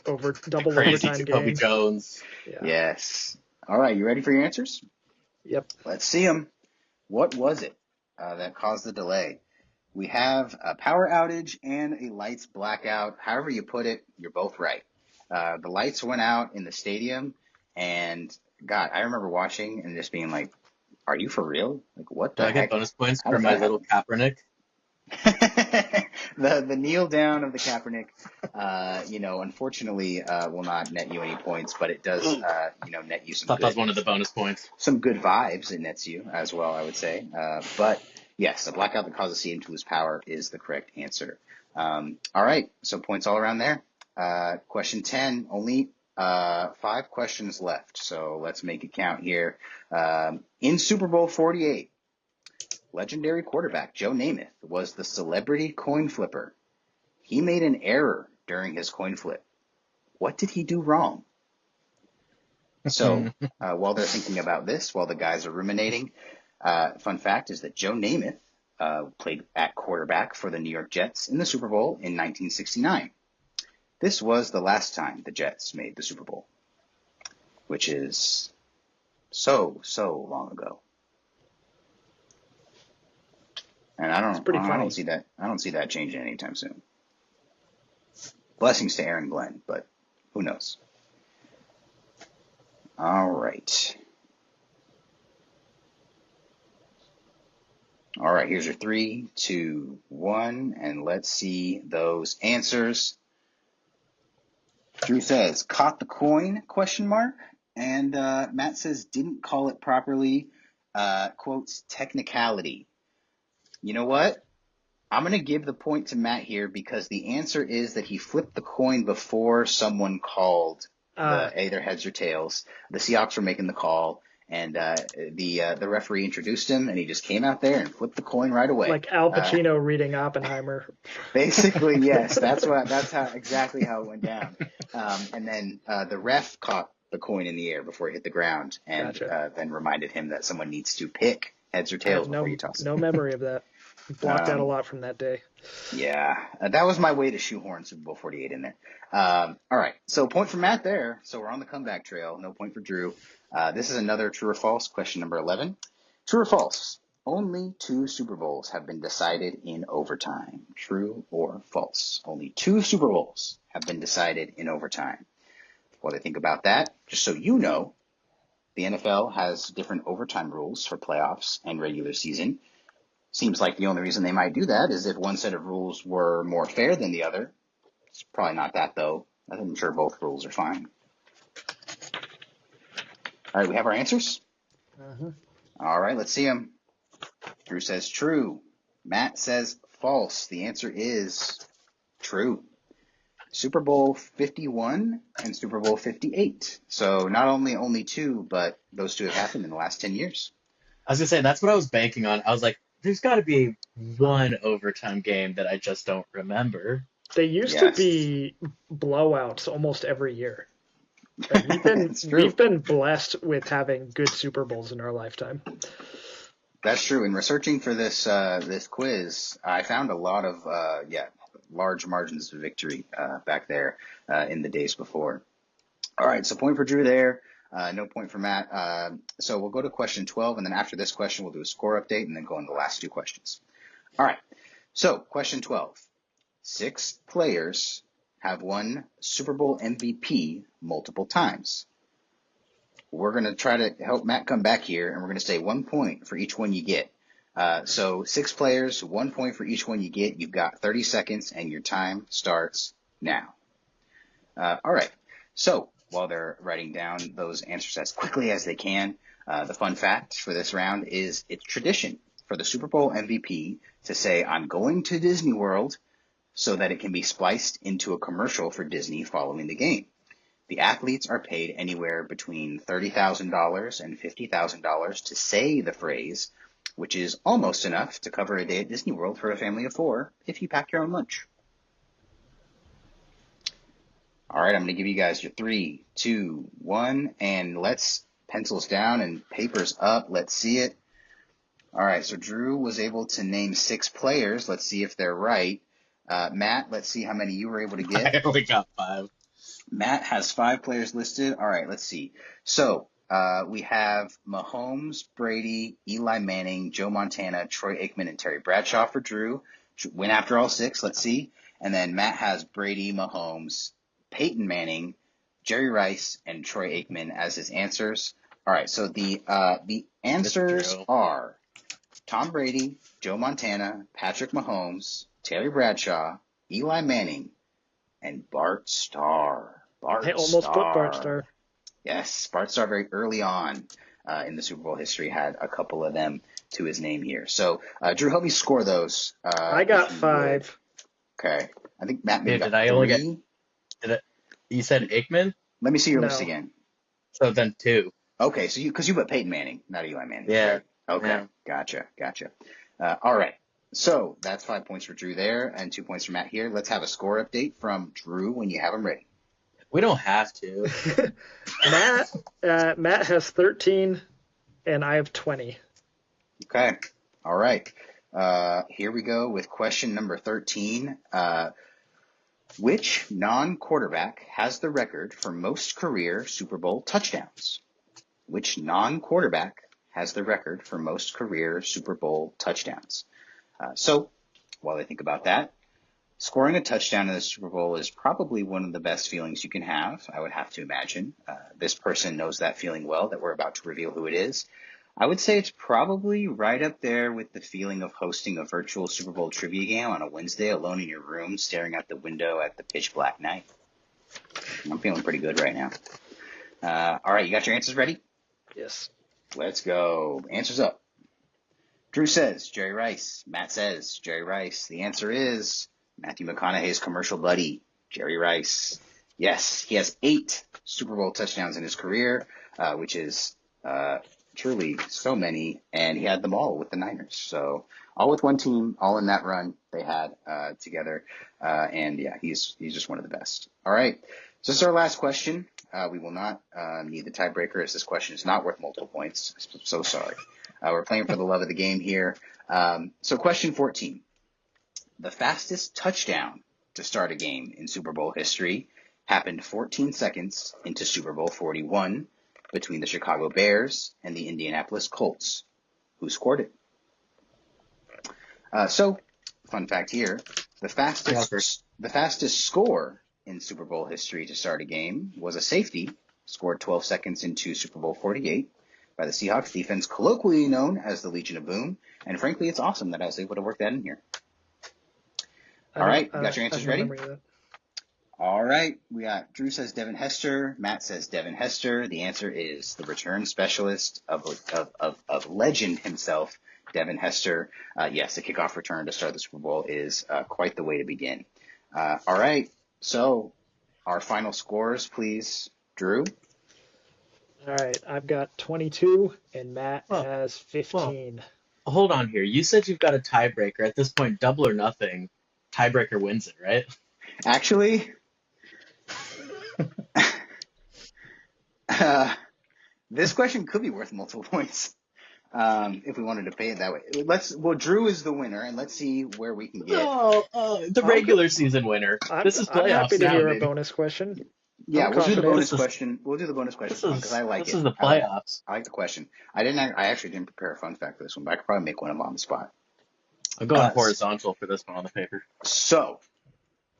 double overtime game. Jacoby Jones. Yeah. Yes. All right, you ready for your answers? Yep. Let's see them. What was it that caused the delay? We have a power outage and a lights blackout. However you put it, you're both right. The lights went out in the stadium, and God, I remember watching and just being like, "Are you for real? Like, what the Do I heck?" get bonus points for my little Kaepernick? The kneel down of the Kaepernick, unfortunately, will not net you any points, but it does, net you some. Thought that was one of the bonus points. Some good vibes it nets you as well, I would say. But yes, a blackout that causes the stadium to lose power is the correct answer. All right, so points all around there. Question 10, only 5 questions left, so let's make it count here. In Super Bowl 48, legendary quarterback Joe Namath was the celebrity coin flipper. He made an error during his coin flip. What did he do wrong? So while they're thinking about this, while the guys are ruminating, fun fact is that Joe Namath played at quarterback for the New York Jets in the Super Bowl in 1969. This was the last time the Jets made the Super Bowl. which is so long ago. And I It's pretty funny. don't see that changing anytime soon. Blessings to Aaron Glenn, but who knows? All right. All right, here's your 3, 2, 1, and let's see those answers. Drew says, caught the coin, question mark. And Matt says, didn't call it properly, quotes, technicality. You know what? I'm going to give the point to Matt here because the answer is that he flipped the coin before someone called either heads or tails. The Seahawks were making the call, and the referee introduced him, and he just came out there and flipped the coin right away. Like Al Pacino reading Oppenheimer. Basically, yes. That's exactly how it went down. And then the ref caught the coin in the air before it hit the ground, and Gotcha. then reminded him that someone needs to pick heads or tails before you toss it. No memory of that. Blocked out a lot from that day. Yeah, that was my way to shoehorn Super Bowl 48 in there. All right, so point for Matt there. So we're on the comeback trail. No point for Drew. This is another true or false, question number 11. True or false? Only 2 Super Bowls have been decided in overtime. True or false? Only 2 Super Bowls have been decided in overtime. What do you think about that? Just so you know, the NFL has different overtime rules for playoffs and regular season. Seems like the only reason they might do that is if one set of rules were more fair than the other. It's probably not that, though. I'm sure both rules are fine. All right, we have our answers? Uh-huh. All right, let's see them. Drew says true. Matt says false. The answer is true. Super Bowl 51 and Super Bowl 58. So not only 2, but those 2 have happened in the last 10 years. I was gonna say that's what I was banking on. I was like, there's got to be one overtime game that I just don't remember. They used to be blowouts almost every year. Like we've been blessed with having good Super Bowls in our lifetime. That's true. In researching for this quiz, I found a lot of large margins of victory back there in the days before. All right, so point for Drew there. No point for Matt. So we'll go to question 12, and then after this question, we'll do a score update and then go on the last 2 questions. All right, so question 12. 6 players have won Super Bowl MVP multiple times. We're going to try to help Matt come back here, and we're going to say 1 point for each one you get. So 6 players, 1 point for each one you get. You've got 30 seconds, and your time starts now. All right, so while they're writing down those answers as quickly as they can, the fun fact for this round is it's tradition for the Super Bowl MVP to say, I'm going to Disney World, so that it can be spliced into a commercial for Disney following the game. The athletes are paid anywhere between $30,000 and $50,000 to say the phrase, which is almost enough to cover a day at Disney World for a family of 4 if you pack your own lunch. All right, I'm going to give you guys your 3, 2, 1, and let's pencils down and papers up. Let's see it. All right, so Drew was able to name 6 players. Let's see if they're right. Matt, let's see how many you were able to get. I only got 5. Matt has 5 players listed. All right, let's see. So we have Mahomes, Brady, Eli Manning, Joe Montana, Troy Aikman, and Terry Bradshaw for Drew. Win after all 6. Let's see. And then Matt has Brady, Mahomes, Peyton Manning, Jerry Rice, and Troy Aikman as his answers. All right, so the answers are Tom Brady, Joe Montana, Patrick Mahomes, Terry Bradshaw, Eli Manning, and Bart Starr. I almost put Bart Starr. Yes, Bart Starr very early on in the Super Bowl history had a couple of them to his name here. So, Drew, help me score those. I got 5. Okay. I think Matt maybe got 3. Only get, you said Aikman? Let me see your list again. So then 2. Okay, so because you put Peyton Manning, not Eli Manning. Yeah. Right? Okay, yeah. Gotcha. All right. So that's 5 points for Drew there and 2 points for Matt here. Let's have a score update from Drew when you have them ready. We don't have to. Matt has 13, and I have 20. Okay. All right. Here we go with question number 13. Which non-quarterback has the record for most career Super Bowl touchdowns? Which non-quarterback has the record for most career Super Bowl touchdowns? So while I think about that, scoring a touchdown in the Super Bowl is probably one of the best feelings you can have, I would have to imagine. This person knows that feeling well that we're about to reveal who it is. I would say it's probably right up there with the feeling of hosting a virtual Super Bowl trivia game on a Wednesday alone in your room, staring out the window at the pitch black night. I'm feeling pretty good right now. All right, you got your answers ready? Yes. Let's go. Answers up. Drew says Jerry Rice. Matt says Jerry Rice. The answer is Matthew McConaughey's commercial buddy, Jerry Rice. Yes, he has 8 Super Bowl touchdowns in his career, which is truly so many, and he had them all with the Niners. So all with one team, all in that run they had together. And yeah, he's just one of the best. All right, so this is our last question. We will not need the tiebreaker, as this question is not worth multiple points. I'm so sorry. We're playing for the love of the game here. So question 14. The fastest touchdown to start a game in Super Bowl history happened 14 seconds into Super Bowl 41 between the Chicago Bears and the Indianapolis Colts. Who scored it? So, fun fact here, the fastest score in Super Bowl history to start a game was a safety, scored 12 seconds into Super Bowl 48 by the Seahawks defense, colloquially known as the Legion of Boom. And frankly, it's awesome that I was able to work that in here. All right, you got your answers ready? All right, we got Drew says Devin Hester, Matt says Devin Hester. The answer is the return specialist of legend himself, Devin Hester. Yes, the kickoff return to start the Super Bowl is quite the way to begin. All right, so our final scores, please, Drew. All right, I've got 22 and Matt has 15. Hold on here. You said you've got a tiebreaker. At this point, double or nothing. Tiebreaker wins it, right? Actually, this question could be worth multiple points if we wanted to pay it that way. Drew is the winner, and let's see where we can get. The regular season winner. This is playoffs. I'm happy to now, hear baby. a bonus question. Yeah, we'll do the bonus question. We'll do the bonus question because I like it. This is the playoffs. I like the question. I actually didn't prepare a fun fact for this one, but I could probably make one up on the spot. I'm going horizontal for this one on the paper. So,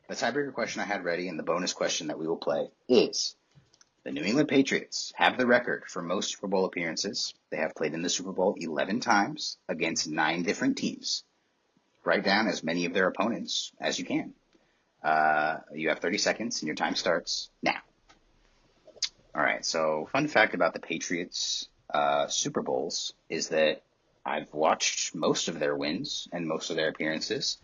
the tiebreaker question I had ready and the bonus question that we will play is: the New England Patriots have the record for most Super Bowl appearances. They have played in the Super Bowl 11 times against 9 different teams. Write down as many of their opponents as you can. You have 30 seconds and your time starts now. All right, so fun fact about the Patriots Super Bowls is that I've watched most of their wins and most of their appearances.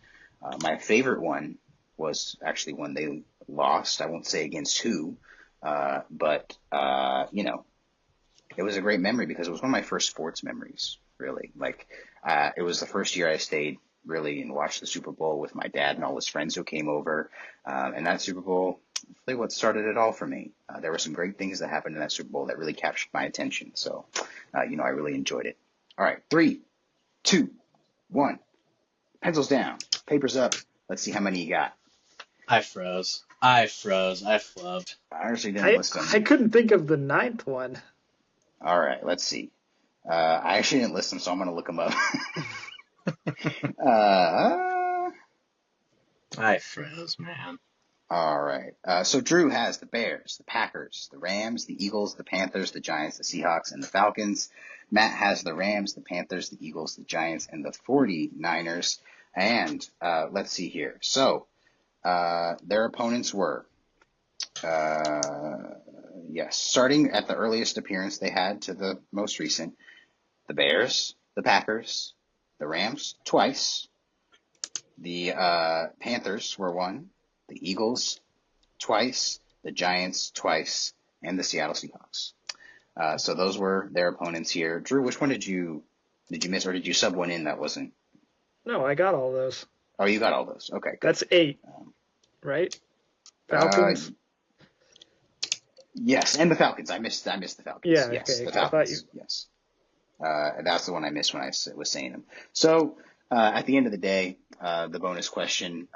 My favorite one was actually one they lost. I won't say against who, but it was a great memory because it was one of my first sports memories, really. It was the first year I stayed really and watched the Super Bowl with my dad and all his friends who came over. And that Super Bowl, really what started it all for me. There were some great things that happened in that Super Bowl that really captured my attention. So, I really enjoyed it. All right, 3, 2, 1. Pencils down, papers up. Let's see how many you got. I froze. I flubbed. I actually didn't list them. I couldn't think of the 9th one. All right, let's see. I actually didn't list them, so I'm going to look them up. I froze, man. All right. So Drew has the Bears, the Packers, the Rams, the Eagles, the Panthers, the Giants, the Seahawks, and the Falcons. Matt has the Rams, the Panthers, the Eagles, the Giants, and the 49ers. And let's see here. So their opponents were, starting at the earliest appearance they had to the most recent, the Bears, the Packers, the Rams twice, the Panthers were one, the Eagles twice, the Giants twice, and the Seattle Seahawks. So those were their opponents here. Drew, which one did you miss, or did you sub one in that wasn't? No, I got all those. Oh, you got all those. Okay, good. That's 8, right? Falcons. Yes, and the Falcons. I missed the Falcons. Yeah, yes, okay. the Falcons. Yes, that's the one I missed when I was saying them. So At the end of the day, the bonus question,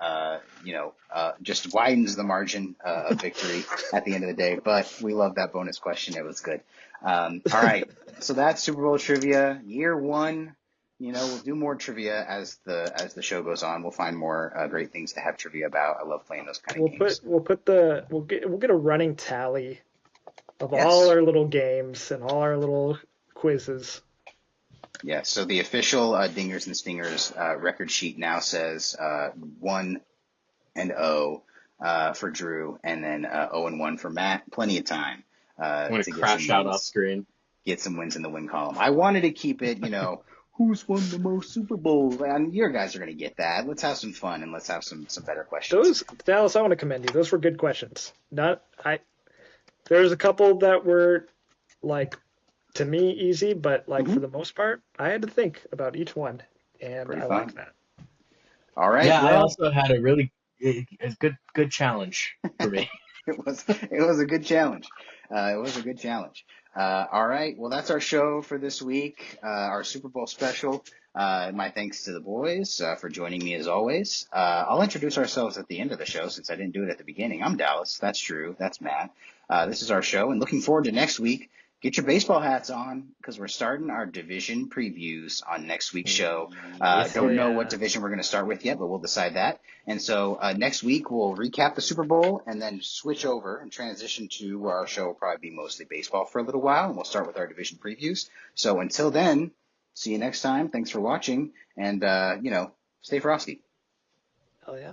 just widens the margin of victory at the end of the day. But we love that bonus question. It was good. All right. So that's Super Bowl trivia, year one. We'll do more trivia as the show goes on. We'll find more great things to have trivia about. I love playing those kind of games. We'll get a running tally of Yes. all our little games and all our little quizzes. Yeah, so the official Dingers and Stingers record sheet now says 1-0 for Drew, and then 0-1 for Matt. Plenty of time I'm gonna to crash out off screen. get some wins in the win column. I wanted to keep it, who's won the most Super Bowls? And your guys are going to get that. Let's have some fun and let's have some better questions. Dallas, I want to commend you. Those were good questions. There's a couple that were like, to me, easy, but for the most part, I had to think about each one, and Pretty I fun. like that. All right. Yeah, well, I also had a really good challenge for me. It was a good challenge. It was a good challenge. All right. Well, that's our show for this week. Our Super Bowl special. My thanks to the boys for joining me as always. I'll introduce ourselves at the end of the show since I didn't do it at the beginning. I'm Dallas. That's Drew. That's Matt. This is our show, and looking forward to next week. Get your baseball hats on because we're starting our division previews on next week's show. Don't know what division we're going to start with yet, but we'll decide that. And so next week we'll recap the Super Bowl and then switch over and transition to where our show will probably be mostly baseball for a little while, and we'll start with our division previews. So until then, see you next time. Thanks for watching, and stay frosty. Hell yeah.